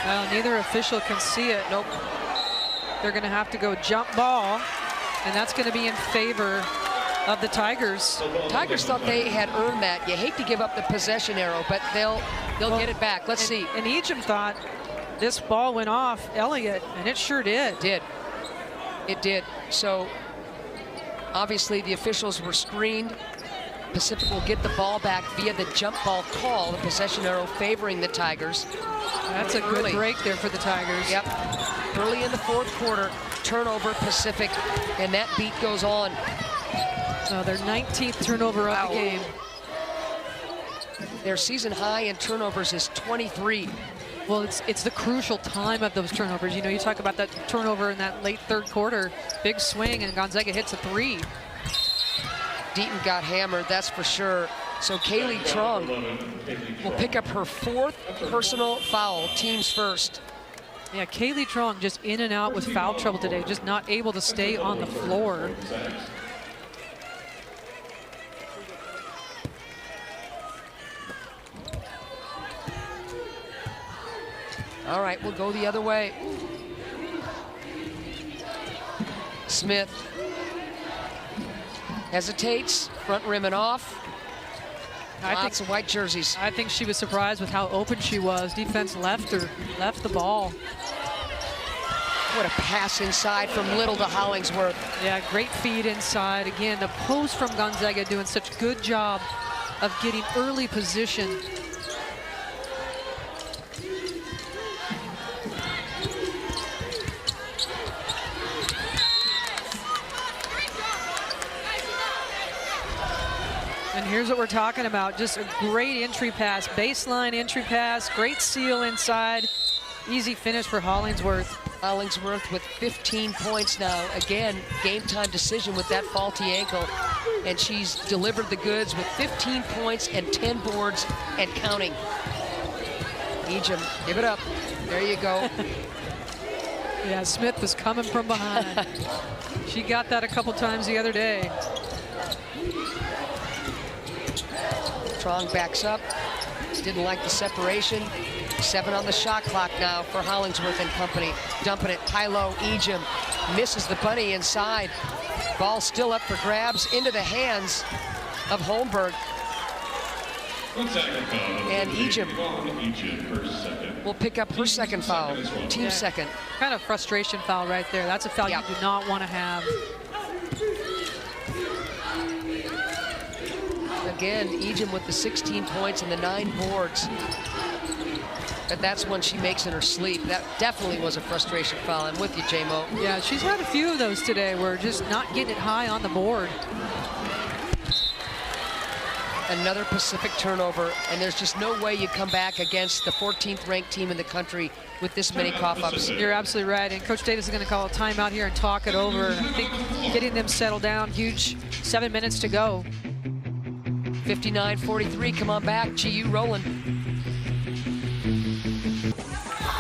Well, neither official can see it. Nope. They're going to have to go jump ball, and that's going to be in favor of the Tigers. Tigers thought they had earned that. You hate to give up the possession arrow, but they'll get it back. Let's see. And Ejim thought this ball went off Elliott, and it sure did. It did. So obviously the officials were screened. Pacific will get the ball back via the jump ball call, the possession arrow favoring the Tigers. That's a good break there for the Tigers. Yep. Early in the 4th quarter, turnover Pacific, and that beat goes on. So their 19th turnover of the game. Their season high in turnovers is 23. Well, it's the crucial time of those turnovers. You know, you talk about that turnover in that late 3rd quarter, big swing, and Gonzaga hits a 3. Deaton got hammered, that's for sure. So Kaylee Trong will pick up her 4th personal foul, team's first. Yeah, Kaylee Trong just in and out with foul trouble today, just not able to stay on the floor. All right, we'll go the other way. Smith hesitates, front rim and off. Lots of white jerseys. I think she was surprised with how open she was. Defense left the ball. What a pass inside from Little to Hollingsworth. Yeah, great feed inside. Again, the post from Gonzaga doing such a good job of getting early position. And here's what we're talking about. Just a great entry pass, baseline entry pass, great seal inside. Easy finish for Hollingsworth. Hollingsworth with 15 points now. Again, game time decision with that faulty ankle. And she's delivered the goods with 15 points and 10 boards and counting. Ejim, give it up. There you go. Yeah, Smith was coming from behind. She got that a couple times the other day. Trong backs up. Didn't like the separation. 7 on the shot clock now for Hollingsworth and company. Dumping it, Tylo, Ejim misses the bunny inside. Ball still up for grabs into the hands of Holmberg. And Ejim will pick up her second foul, team second. Kind of frustration foul right there. That's a foul you do not want to have. Again, Ejim with the 16 points and the 9 boards. But that's when she makes in her sleep. That definitely was a frustration foul. I'm with you, J-Mo. Yeah, she's had a few of those today where just not getting it high on the board. Another Pacific turnover, and there's just no way you come back against the 14th ranked team in the country with this many cough-ups. You're absolutely right, and Coach Davis is going to call a timeout here and talk it over. I think getting them settled down, huge 7 minutes to go. 59-43, come on back, GU rolling.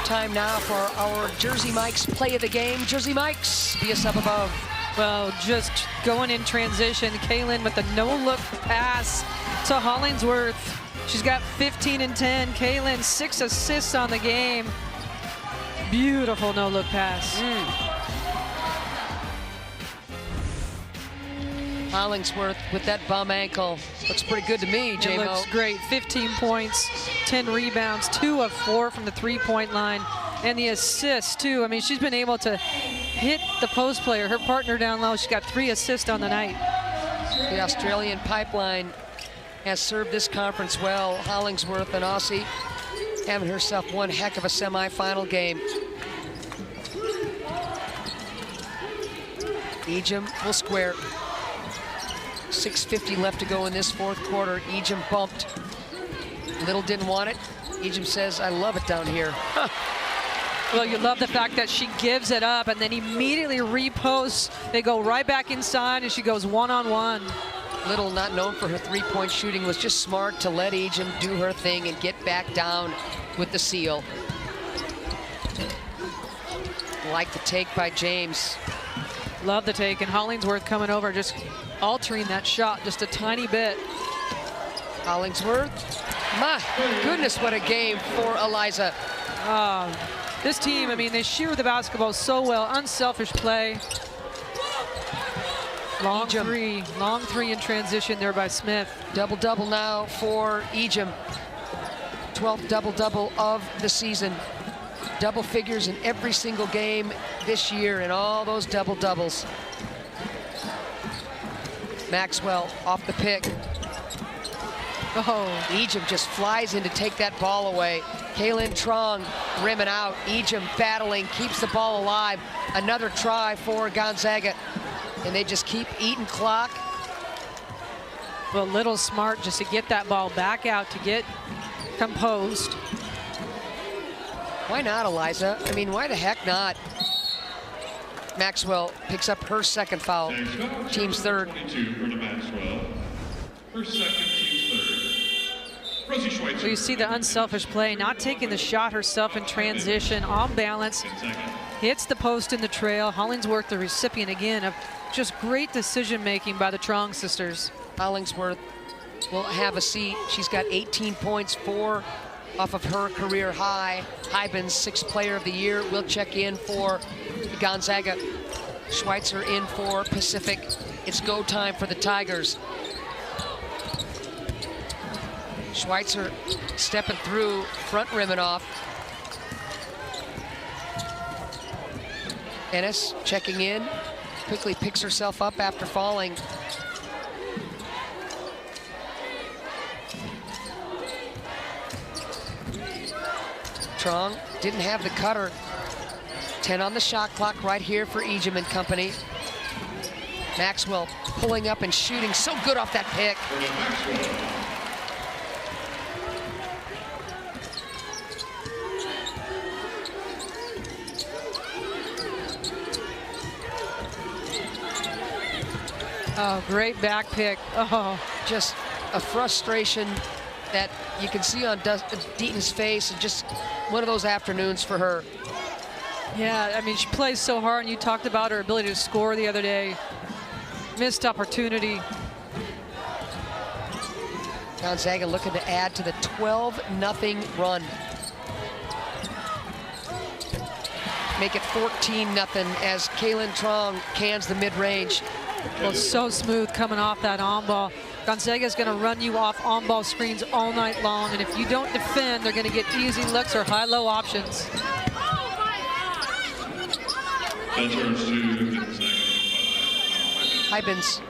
Time now for our Jersey Mike's play of the game. Jersey Mike's, be a sub above. Well, just going in transition, Kaylin with the no-look pass to Hollingsworth. She's got 15 and 10. Kaylin, 6 assists on the game. Beautiful no-look pass. Hollingsworth with that bum ankle. Looks pretty good to me, J-Mo. It looks great. 15 points, 10 rebounds, 2 of 4 from the three-point line. And the assists, too. I mean, she's been able to hit the post player, her partner down low. She's got 3 assists on the night. The Australian pipeline has served this conference well. Hollingsworth, an Aussie, having herself one heck of a semifinal game. Ejim will square. 6:50 left to go in this fourth quarter. Ejim bumped. Little didn't want it. Ejim says, I love it down here. Well, you love the fact that she gives it up and then immediately reposts. They go right back inside and she goes one-on-one. Little, not known for her three-point shooting, was just smart to let Ejim do her thing and get back down with the seal. Like the take by James. Love the take, and Hollingsworth coming over, just altering that shot just a tiny bit. Hollingsworth, my goodness, what a game for Eliza. This team, I mean, they shear the basketball so well, unselfish play. Long three in transition there by Smith. Double-double now for Ejim. 12th double-double of the season. Double figures in every single game this year and all those double-doubles. Maxwell off the pick. Oh, Ejim just flies in to take that ball away. Kaylin Trong rimming out. Ejim battling, keeps the ball alive. Another try for Gonzaga. And they just keep eating clock. Well, Little smart just to get that ball back out, to get composed. Why not, Eliza? I mean, why the heck not? Maxwell picks up her second foul. Team's third. 22 for Maxwell. Her second, team's third. Rosie Schweitzer. So you see the unselfish play, not taking the shot herself in transition, on balance. Hits the post in the trail. Hollingsworth, the recipient again of just great decision-making by the Trong sisters. Hollingsworth will have a seat. She's got 18 points, 4 off of her career high. Hybens, 6th player of the year, will check in for Gonzaga. Schweitzer in for Pacific. It's go time for the Tigers. Schweitzer stepping through, front rimming off. Ennis checking in, quickly picks herself up after falling. Trong didn't have the cutter. 10 on the shot clock right here for Ejim and company. Maxwell pulling up and shooting so good off that pick. Oh, great back pick. Oh, just a frustration that you can see on Deaton's face, and just one of those afternoons for her. yeah, I mean, she plays so hard, and you talked about her ability to score the other day. Missed opportunity. Gonzaga looking to add to the 12-0 run. Make it 14-0 as Kaylin Trong cans the mid-range. Well, so smooth coming off that on-ball. Gonzaga is going to run you off on-ball screens all night long, and if you don't defend, they're going to get easy looks or high-low options. Hybens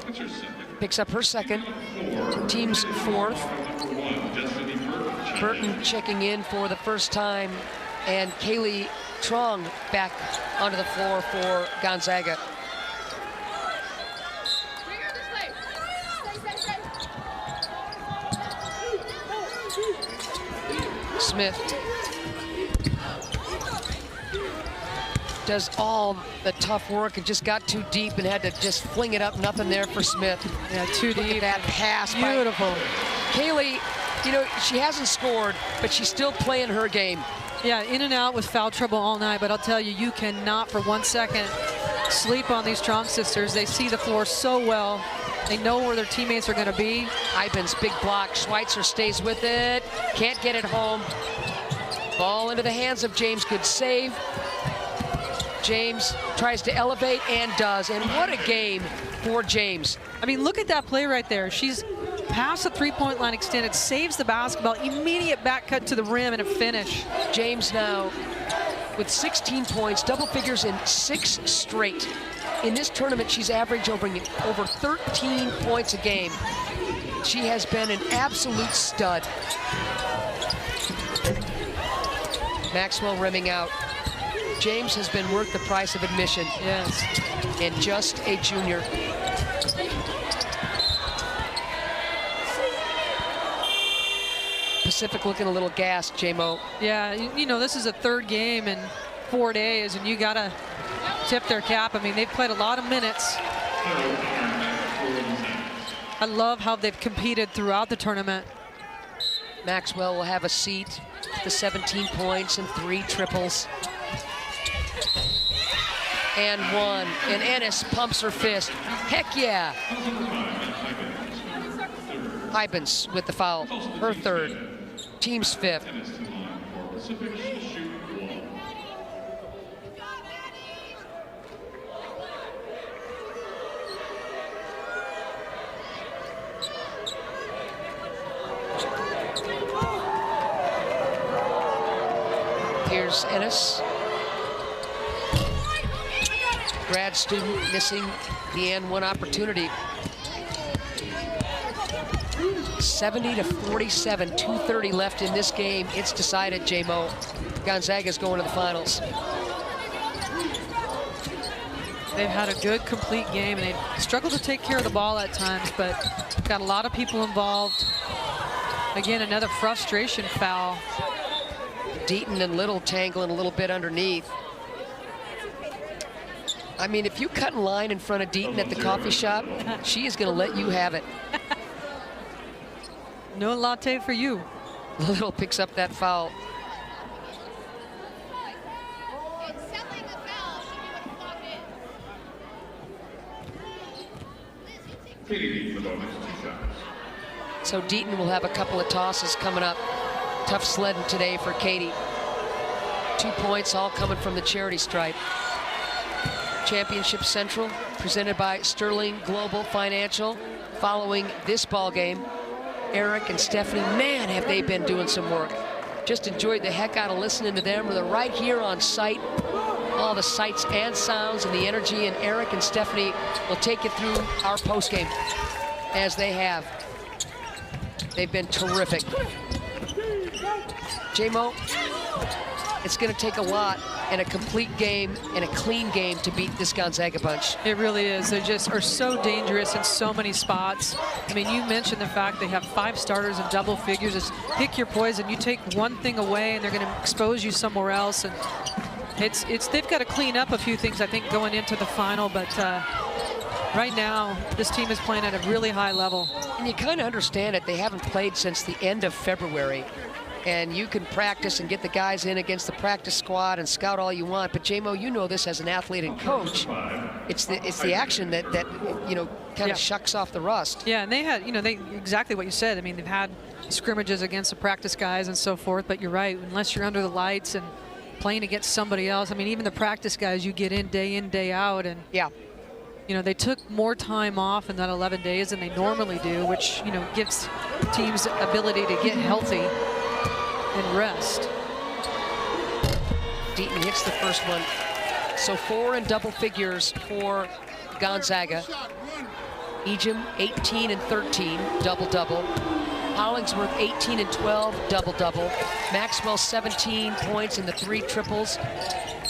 picks up her 2nd, team's 4th. Burton checking in for the first time, and Kaylee Trong back onto the floor for Gonzaga. Smith does all the tough work and just got too deep and had to just fling it up. Nothing there for Smith. Yeah, too deep. That pass. Beautiful. Kaylee, you know, she hasn't scored, but she's still playing her game. Yeah, in and out with foul trouble all night, but I'll tell you, you cannot for 1 second sleep on these Trong sisters. They see the floor so well. They know where their teammates are going to be. Hybens, big block. Schweitzer stays with it. Can't get it home. Ball into the hands of James. Good save. James tries to elevate and does. And what a game for James. I mean, look at that play right there. She's past the three-point line extended, saves the basketball, immediate back cut to the rim and a finish. James now with 16 points, double figures in 6 straight. In this tournament, she's averaged over 13 points a game. She has been an absolute stud. Maxwell rimming out. James has been worth the price of admission. Yes. And just a junior. Pacific looking a little gassed, J-Mo. Yeah, you know, this is a 3rd game in 4 days, and you got to tip their cap. I mean, they've played a lot of minutes. I love how they've competed throughout the tournament. Maxwell will have a seat. The 17 points and 3 triples. And 1. And Ennis pumps her fist. Heck yeah. Hybens with the foul. Her 3rd. Team's 5th. Here's Ennis. Grad student missing the N1 opportunity. 70-47, 2:30 left in this game. It's decided, J-Mo. Gonzaga's going to the finals. They've had a good, complete game, and they've struggled to take care of the ball at times, but got a lot of people involved. Again, another frustration foul. Deaton and Little tangling a little bit underneath. I mean, if you cut in line in front of Deaton at the coffee shop, she is going to let you have it. No latte for you. Little picks up that foul. So Deaton will have a couple of tosses coming up. Tough sledding today for Katie. 2 points, all coming from the charity stripe. Championship Central, presented by Sterling Global Financial. Following this ball game, Eric and Stephanie, man, have they been doing some work. Just enjoyed the heck out of listening to them. They're right here on site. All the sights and sounds and the energy, and Eric and Stephanie will take you through our postgame as they have. They've been terrific. J-Mo, it's going to take a lot and a complete game and a clean game to beat this Gonzaga bunch. It really is. They just are so dangerous in so many spots. I mean, you mentioned the fact they have 5 starters in double figures. It's pick your poison. You take one thing away and they're going to expose you somewhere else. And they've got to clean up a few things, I think, going into the final. But right now, this team is playing at a really high level. And you kind of understand it. They haven't played since the end of February. And you can practice and get the guys in against the practice squad and scout all you want. But J-Mo, you know this as an athlete and coach. It's the action that you know, kind of shucks off the rust. Yeah, and they had, you know, exactly what you said. I mean, they've had scrimmages against the practice guys and so forth. But you're right, unless you're under the lights and playing against somebody else. I mean, even the practice guys, you get in, day out. And yeah, you know, they took more time off in that 11 days than they normally do, which, you know, gives teams ability to get healthy and rest. Deaton hits the first one. So 4 in double figures for Gonzaga. Ejim 18 and 13, double-double. Hollingsworth 18 and 12, double-double. Maxwell 17 points and the 3 triples.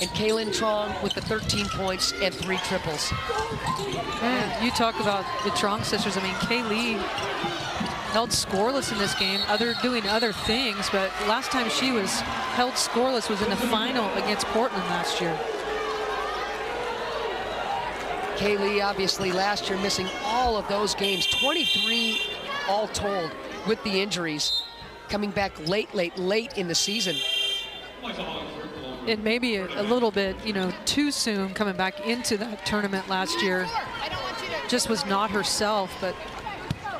And Kaylin Trong with the 13 points and 3 triples. Man, you talk about the Trong sisters. I mean, Kaylee held scoreless in this game, doing other things, but last time she was held scoreless was in the final against Portland last year. Kaylee, obviously, last year missing all of those games, 23 all told with the injuries, coming back late in the season. It may be a little bit, you know, too soon coming back into that tournament last year. Just was not herself, but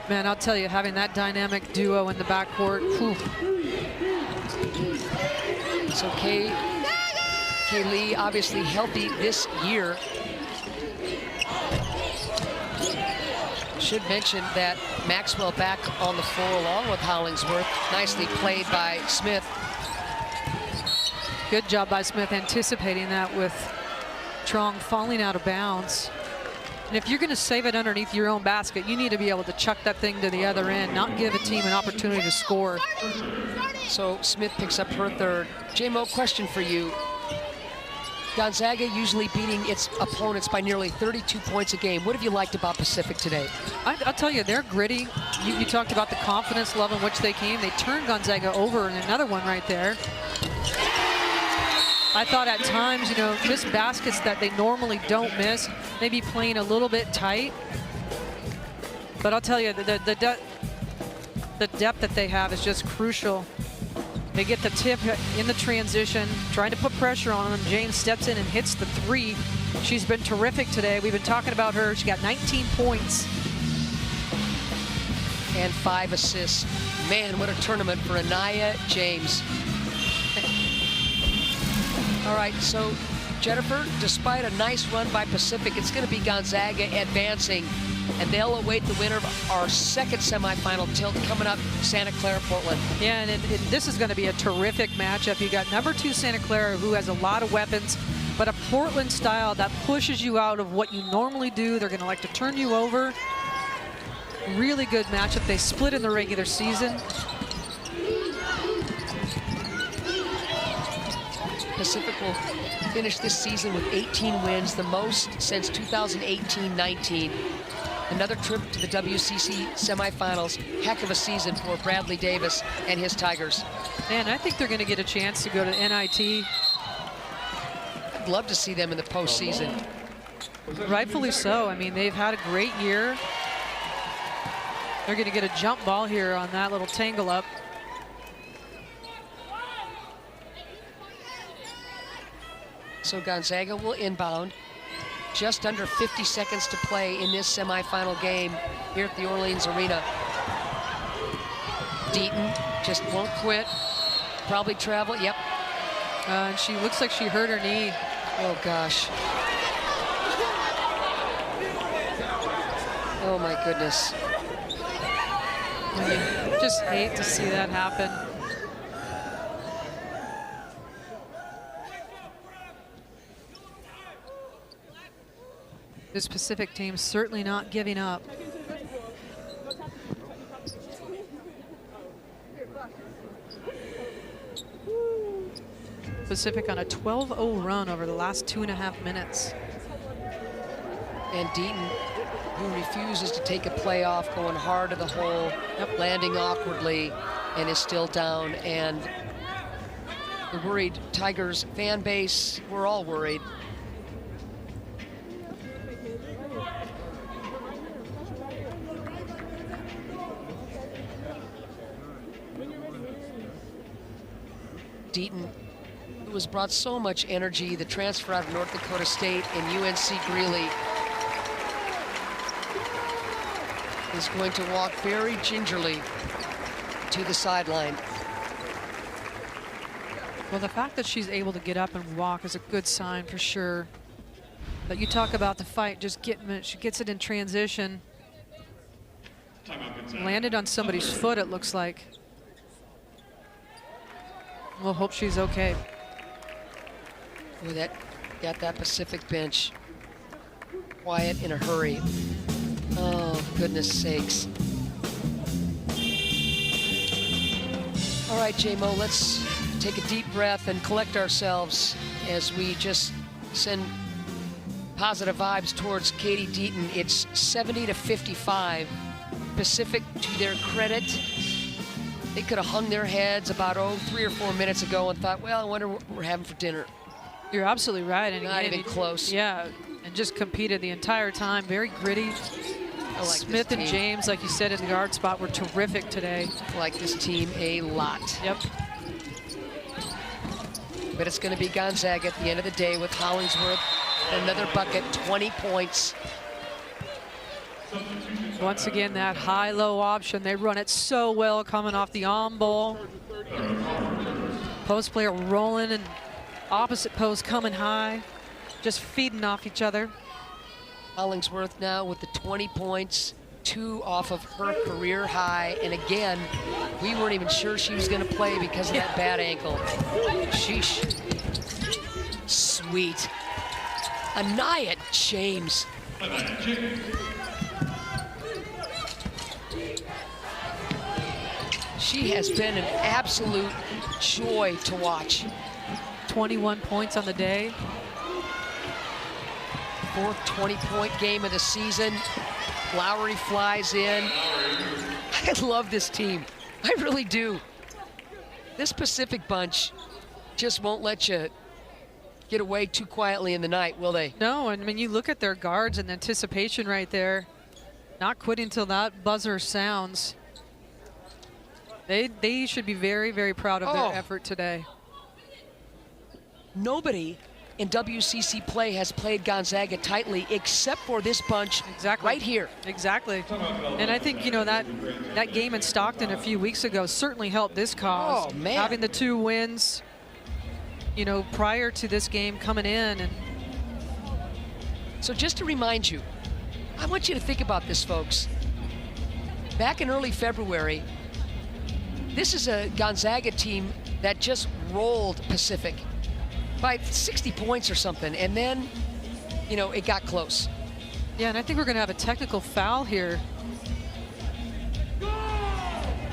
man, I'll tell you, having that dynamic duo in the backcourt. Whew. So Kaylee obviously healthy this year. Should mention that Maxwell back on the floor along with Hollingsworth. Nicely played by Smith. Good job by Smith anticipating that with Trong falling out of bounds. And if you're going to save it underneath your own basket, you need to be able to chuck that thing to the other end, not give a team an opportunity to score. So Smith picks up her third. J-Mo, question for you. Gonzaga usually beating its opponents by nearly 32 points a game. What have you liked about Pacific today? I'll tell you, they're gritty. You talked about the confidence level in which they came. They turned Gonzaga over in another one right there. I thought at times, you know, missed baskets that they normally don't miss, maybe playing a little bit tight. But I'll tell you, the depth that they have is just crucial. They get the tip in the transition, trying to put pressure on them. James steps in and hits the 3. She's been terrific today. We've been talking about her. She got 19 points. And 5 assists. Man, what a tournament for Anaya James. All right, so Jennifer, despite a nice run by Pacific, it's going to be Gonzaga advancing, and they'll await the winner of our second semifinal tilt coming up, Santa Clara, Portland. Yeah, and this is going to be a terrific matchup. You got number 2 Santa Clara, who has a lot of weapons, but a Portland style that pushes you out of what you normally do. They're going to like to turn you over. Really good matchup. They split in the regular season. Pacific will finish this season with 18 wins, the most since 2018-19. Another trip to the WCC semifinals. Heck of a season for Bradley Davis and his Tigers. Man, I think they're going to get a chance to go to NIT. I'd love to see them in the postseason. Rightfully so. I mean, they've had a great year. They're going to get a jump ball here on that little tangle up. So Gonzaga will inbound. Just under 50 seconds to play in this semifinal game here at the Orleans Arena. Deaton just won't quit. Probably travel, yep. And she looks like she hurt her knee. Oh, gosh. Oh, my goodness. You just hate to see that happen. This Pacific team certainly not giving up. Pacific on a 12-0 run over the last 2.5 minutes. And Deaton, who refuses to take a play off, going hard to the hole, landing awkwardly, and is still down. And the worried Tigers fan base, we're all worried. Deaton, who has brought so much energy, the transfer out of North Dakota State and UNC Greeley, is going to walk very gingerly to the sideline. Well, the fact that she's able to get up and walk is a good sign for sure. But you talk about the fight, just getting it, she gets it in transition. Landed on somebody's foot, it looks like. We'll hope she's okay. Boy, that Pacific bench quiet in a hurry. Oh, goodness sakes. All right, J-Mo, let's take a deep breath and collect ourselves as we just send positive vibes towards Katie Deaton. It's 70-55. Pacific, to their credit, they could have hung their heads about 3 or 4 minutes ago and thought, well, I wonder what we're having for dinner. You're absolutely right. And not even close. Yeah, and just competed the entire time. Very gritty. I like Smith and James, like you said, in the guard spot were terrific today. I like this team a lot. Yep. But it's going to be Gonzaga at the end of the day with Hollingsworth. Another bucket, 20 points. Once again, that high-low option. They run it so well coming off the on-ball. Post player rolling and opposite post coming high. Just feeding off each other. Hollingsworth now with the 20 points, 2 off of her career high. And again, we weren't even sure she was going to play because of that bad ankle. Sheesh. Sweet. Anaya James. She has been an absolute joy to watch. 21 points on the day. 4th 20-point game of the season. Lowry flies in. I love this team. I really do. This Pacific bunch just won't let you get away too quietly in the night, will they? No, I mean, you look at their guards and anticipation right there. Not quitting till that buzzer sounds. They should be very, very proud of their effort today. Nobody in WCC play has played Gonzaga tightly except for this bunch right here. Exactly. And I think, you know, that game in Stockton a few weeks ago certainly helped this cause. Oh, man. Having the 2 wins, you know, prior to this game coming in. And so just to remind you, I want you to think about this, folks. Back in early February, this is a Gonzaga team that just rolled Pacific by 60 points or something, and then, you know, it got close. Yeah, and I think we're going to have a technical foul here.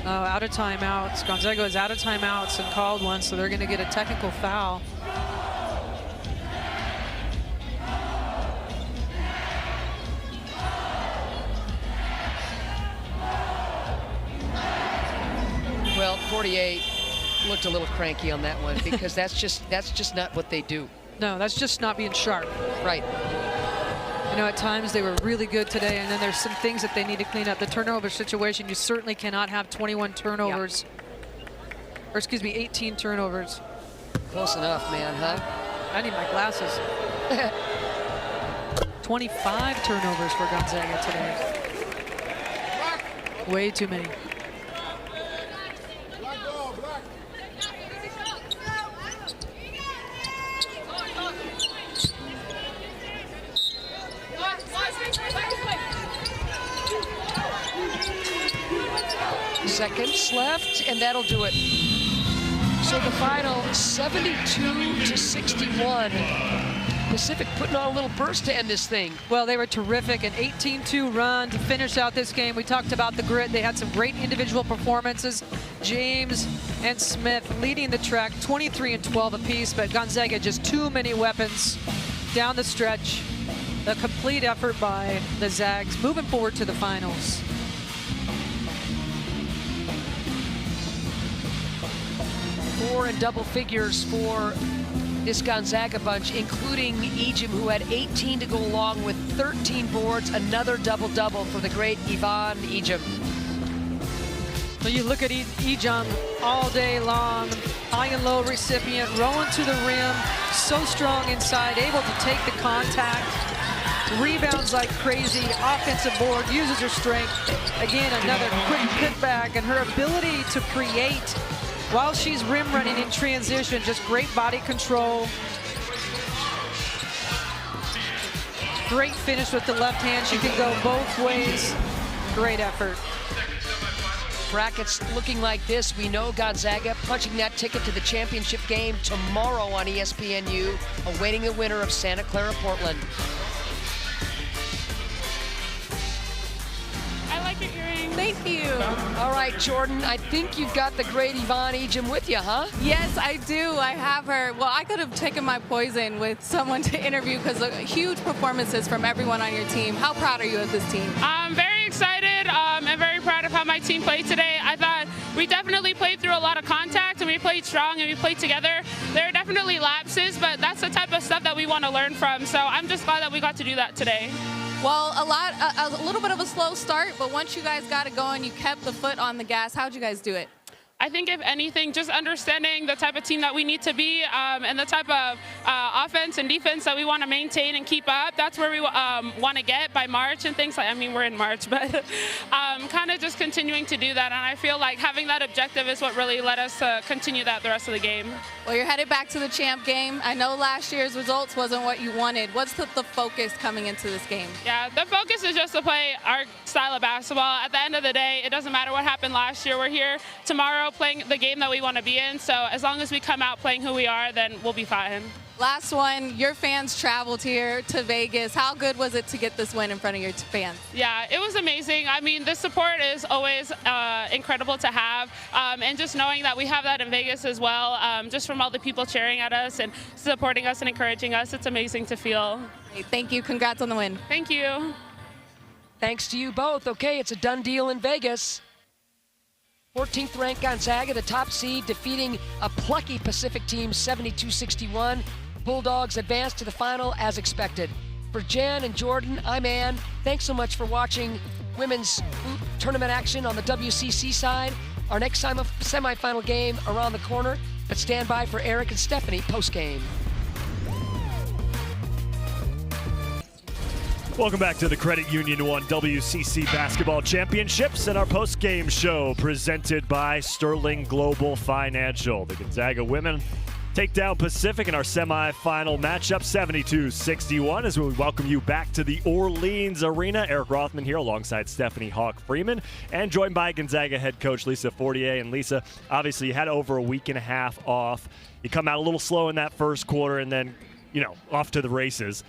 Out of timeouts. Gonzaga is out of timeouts and called one, so they're going to get a technical foul. Well, 48 looked a little cranky on that one because that's just not what they do. No, that's just not being sharp. Right. You know, at times they were really good today, and then there's some things that they need to clean up. The turnover situation, you certainly cannot have 21 turnovers. Or excuse me, 18 turnovers. Close enough, man, huh? I need my glasses. 25 turnovers for Gonzaga today. Way too many. seconds left, and that'll do it. So the final 72-61. Pacific putting on a little burst to end this thing. Well, they were terrific. An 18-2 run to finish out this game. We talked about the grit. They had some great individual performances. James and Smith leading the track, 23 and 12 apiece, but Gonzaga just too many weapons down the stretch. A complete effort by the Zags, moving forward to the finals. Four in double figures for this Gonzaga bunch, including Ejim, who had 18 to go along with 13 boards, another double-double for the great Yvonne Ejim. So you look at Ejim all day long, high and low recipient, rolling to the rim, so strong inside, able to take the contact, rebounds like crazy, offensive board, uses her strength. Again, another quick putback, and her ability to create while she's rim running in transition, just great body control. Great finish with the left hand. She can go both ways. Great effort. Brackets looking like this. We know Gonzaga punching that ticket to the championship game tomorrow on ESPNU, awaiting the winner of Santa Clara, Portland. I like your earring. Thank you. All right, Jordan, I think you've got the great Yvonne Ejim with you, huh? Yes, I do. I have her. Well, I could have taken my poison with someone to interview because huge performances from everyone on your team. How proud are you of this team? I'm very excited and very proud of how my team played today. I thought we definitely played through a lot of contact, and we played strong, and we played together. There are definitely lapses, but that's the type of stuff that we want to learn from. So I'm just glad that we got to do that today. Well, a little bit of a slow start, but once you guys got it going, you kept the foot on the gas. How'd you guys do it? I think if anything, just understanding the type of team that we need to be and the type of offense and defense that we want to maintain and keep up, that's where we want to get by March and things like, I mean, we're in March, but kind of just continuing to do that. And I feel like having that objective is what really led us to continue that the rest of the game. Well, you're headed back to the champ game. I know last year's results wasn't what you wanted. What's the focus coming into this game? Yeah, the focus is just to play our style of basketball. At the end of the day, it doesn't matter what happened last year. We're here tomorrow playing the game that we want to be in. So as long as we come out playing who we are, then we'll be fine. Last one, your fans traveled here to Vegas. How good was it to get this win in front of your fans? Yeah, it was amazing. I mean, the support is always incredible to have. And just knowing that we have that in Vegas as well, just from all the people cheering at us and supporting us and encouraging us, it's amazing to feel. Thank you. Congrats on the win. Thank you. Thanks to you both. Okay, it's a done deal in Vegas. 14th ranked Gonzaga, the top seed, defeating a plucky Pacific team 72-61. Bulldogs advance to the final as expected. For Jen and Jordan, I'm Ann. Thanks so much for watching women's tournament action on the WCC side. Our next semifinal game around the corner, but stand by for Eric and Stephanie postgame. Welcome back to the Credit Union 1 WCC Basketball Championships and our post-game show presented by Sterling Global Financial. The Gonzaga women take down Pacific in our semifinal matchup 72-61 as we welcome you back to the Orleans Arena. Eric Rothman here alongside Stephanie Hawk Freeman and joined by Gonzaga head coach Lisa Fortier. And Lisa, obviously you had over a week and a half off. You come out a little slow in that first quarter and then, off to the races.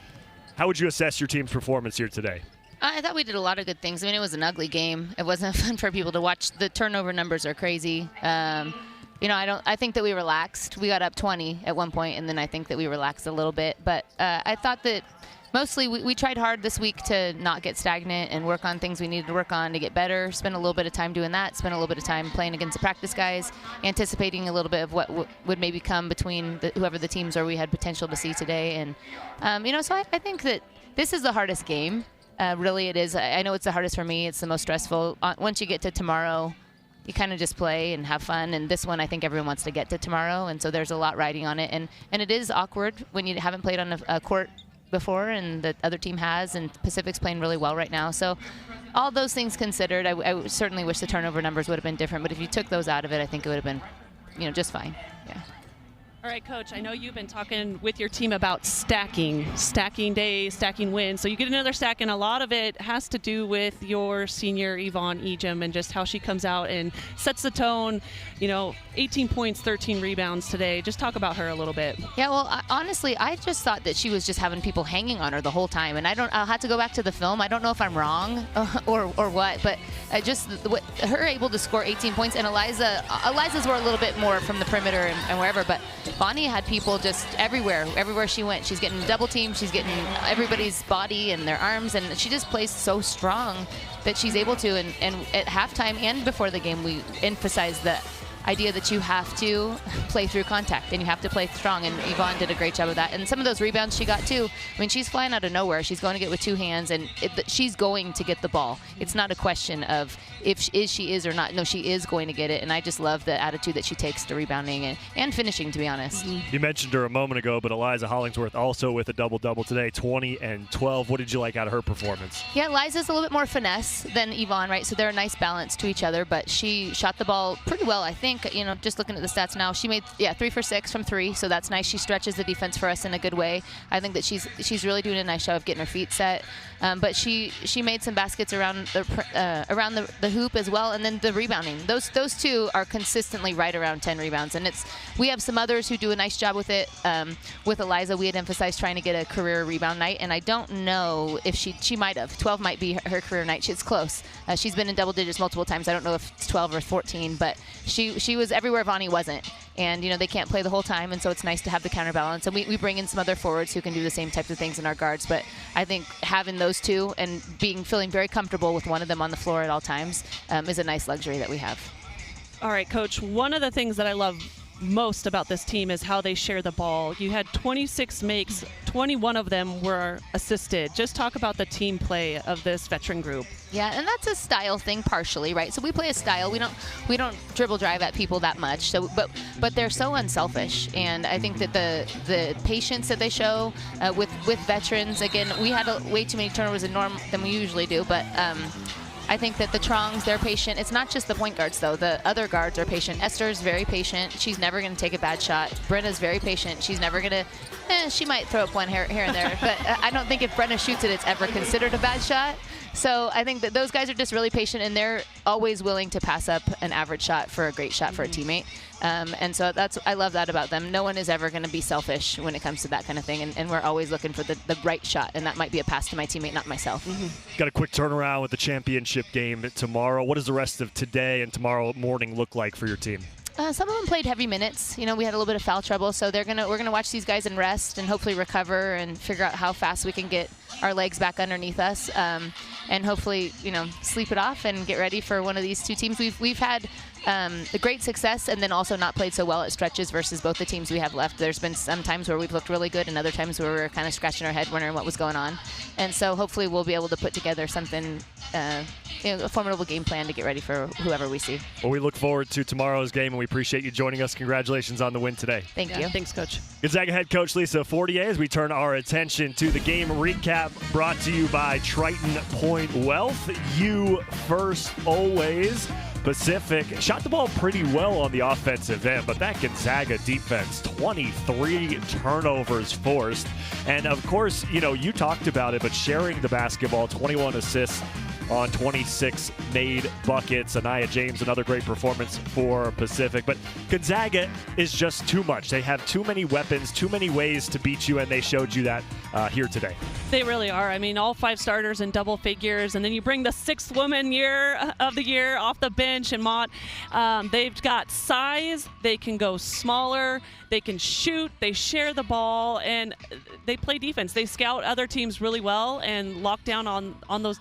How would you assess your team's performance here today? I thought we did a lot of good things. I mean, it was an ugly game. It wasn't fun for people to watch. The turnover numbers are crazy. I think that we relaxed. We got up 20 at one point, and then I think that we relaxed a little bit. But I thought that mostly we tried hard this week to not get stagnant and work on things we needed to work on to get better. Spend a little bit of time doing that. Spend a little bit of time playing against the practice guys, anticipating a little bit of what would maybe come between whoever the teams are we had potential to see today. And, so I think that this is the hardest game. Really it is. I know it's the hardest for me. It's the most stressful. Once you get to tomorrow, you kind of just play and have fun. And this one, I think everyone wants to get to tomorrow. And so there's a lot riding on it. And it is awkward when you haven't played on a court before and the other team has, and Pacific's playing really well right now. So all those things considered, I certainly wish the turnover numbers would have been different, but if you took those out of it, I think it would have been, just fine. Yeah. All right, Coach, I know you've been talking with your team about stacking days, stacking wins. So you get another stack, and a lot of it has to do with your senior Yvonne Ejim and just how she comes out and sets the tone. 18 points, 13 rebounds today. Just talk about her a little bit. Yeah, well, honestly, I just thought that she was just having people hanging on her the whole time. And I'll have to go back to the film. I don't know if I'm wrong or what, but her able to score 18 points, and Eliza's were a little bit more from the perimeter and wherever, but Bonnie had people just everywhere she went. She's getting double teamed, she's getting everybody's body and their arms, and she just plays so strong that she's able to. And at halftime and before the game, we emphasized the idea that you have to play through contact and you have to play strong, and Yvonne did a great job of that. And some of those rebounds she got too, I mean, she's flying out of nowhere. She's going to get with two hands, and she's going to get the ball. It's not a question of if she is or not. No, she is going to get it, and I just love the attitude that she takes to rebounding and finishing, to be honest. You mentioned her a moment ago, but Eliza Hollingsworth also with a double-double today, 20 and 12. What did you like out of her performance? Yeah, Eliza's a little bit more finesse than Yvonne, right? So they're a nice balance to each other, but she shot the ball pretty well, I think. Just looking at the stats now, she made 3 for 6 from 3, so that's nice. She stretches the defense for us in a good way. I think that she's really doing a nice job of getting her feet set. But she made some baskets around the hoop as well, and then the rebounding. Those two are consistently right around 10 rebounds, and we have some others who do a nice job with it. With Eliza, we had emphasized trying to get a career rebound night, and I don't know if she might have. 12 might be her career night. It's close. She's been in double digits multiple times. I don't know if it's 12 or 14, but she was everywhere Vonnie wasn't. And, they can't play the whole time, and so it's nice to have the counterbalance. And we bring in some other forwards who can do the same types of things in our guards. But I think having those two and feeling very comfortable with one of them on the floor at all times is a nice luxury that we have. All right, Coach, one of the things that I love most about this team is how they share the ball. You had 26 makes, 21 of them were assisted. Just talk about the team play of this veteran group. Yeah, and that's a style thing partially, right? So we play a style. We don't dribble drive at people that much. So, but they're so unselfish, and I think that the patience that they show with veterans. Again, we had way too many turnovers than we usually do, but. I think that the Trongs, they're patient. It's not just the point guards, though. The other guards are patient. Esther's very patient. She's never going to take a bad shot. Brenna's very patient. She's never going to, she might throw up one here and there. But I don't think if Brenna shoots it, it's ever considered a bad shot. So I think that those guys are just really patient, and they're always willing to pass up an average shot for a great shot for a teammate. And so I love that about them. No one is ever going to be selfish when it comes to that kind of thing, and we're always looking for the right shot, and that might be a pass to my teammate, not myself. Got a quick turnaround with the championship game tomorrow. What does the rest of today and tomorrow morning look like for your team? Some of them played heavy minutes. We had a little bit of foul trouble, so we're gonna watch these guys and rest and hopefully recover and figure out how fast we can get our legs back underneath us, and hopefully sleep it off and get ready for one of these two teams. We've had the great success and then also not played so well at stretches versus both the teams we have left. There's been some times where we've looked really good and other times where we're kind of scratching our head wondering what was going on. And so hopefully we'll be able to put together something, a formidable game plan to get ready for whoever we see. Well, we look forward to tomorrow's game, and we appreciate you joining us. Congratulations on the win today. Thank you. Thanks, Coach. Gonzaga head coach Lisa Fortier, as we turn our attention to the game recap brought to you by Triton Point Wealth. You first, always. Pacific shot the ball pretty well on the offensive end, but that Gonzaga defense, 23 turnovers forced. And of course, you talked about it, but sharing the basketball, 21 assists on 26 made buckets. Anaya James, another great performance for Pacific. But Gonzaga is just too much. They have too many weapons, too many ways to beat you, and they showed you that here today. They really are. I mean, all 5 starters in double figures, and then you bring the 6th woman of the year off the bench, and Mott. They've got size. They can go smaller. They can shoot. They share the ball, and they play defense. They scout other teams really well and lock down on those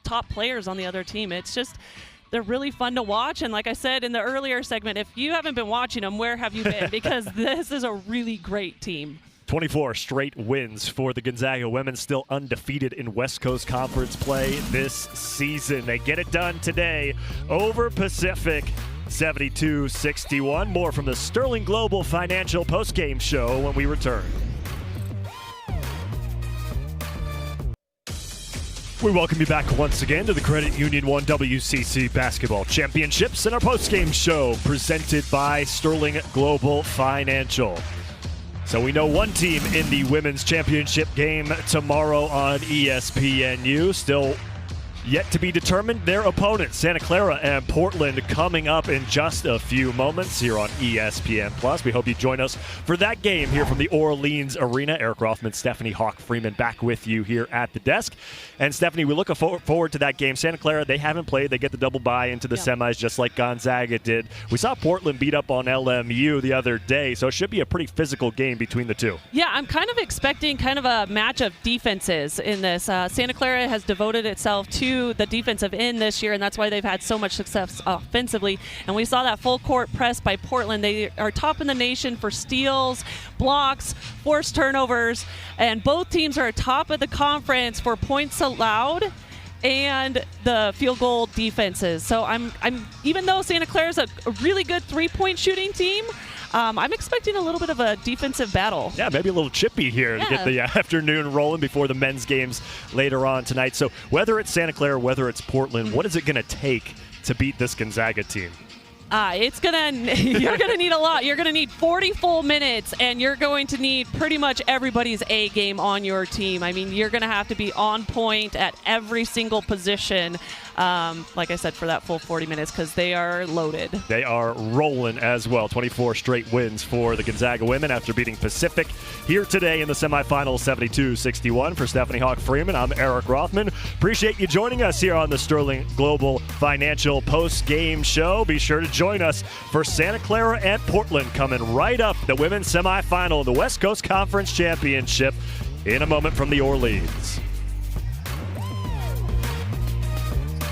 top players on the other team. It's just, they're really fun to watch. And like I said in the earlier segment, if you haven't been watching them, where have you been? Because this is a really great team. 24 straight wins for the Gonzaga women, still undefeated in West Coast Conference play this season. They get it done today over Pacific, 72-61. More from the Sterling Global Financial postgame show when we return. We welcome you back once again to the Credit Union 1 WCC Basketball Championships and our post-game show presented by Sterling Global Financial. So we know one team in the women's championship game tomorrow on ESPNU. Still yet to be determined their opponents, Santa Clara and Portland, coming up in just a few moments here on ESPN+. We hope you join us for that game here from the Orleans Arena. Eric Rothman, Stephanie Hawk Freeman back with you here at the desk. And Stephanie, we look forward to that game. Santa Clara, they haven't played. They get the double bye into the semis just like Gonzaga did. We saw Portland beat up on LMU the other day, so it should be a pretty physical game between the two. Yeah, I'm kind of expecting kind of a match of defenses in this. Santa Clara has devoted itself to the defensive end this year, and that's why they've had so much success offensively. And we saw that full court press by Portland. They are top in the nation for steals, blocks, forced turnovers, and both teams are top of the conference for points allowed and the field goal defenses. So I'm even though Santa Clara is a really good three-point shooting team, I'm expecting a little bit of a defensive battle. Yeah, maybe a little chippy here to get the afternoon rolling before the men's games later on tonight. So whether it's Santa Clara, whether it's Portland, what is it going to take to beat this Gonzaga team? You're gonna need a lot. You're gonna need 40 full minutes, and you're going to need pretty much everybody's A game on your team. I mean, you're gonna have to be on point at every single position, like I said, for that full 40 minutes, because they are loaded. They are rolling as well. 24 straight wins for the Gonzaga women after beating Pacific here today in the semifinals, 72-61. For Stephanie Hawk Freeman, I'm Eric Rothman. Appreciate you joining us here on the Sterling Global Financial post-game show. Be sure to join us for Santa Clara and Portland coming right up, the women's semifinal of the West Coast Conference Championship in a moment from the Orleans.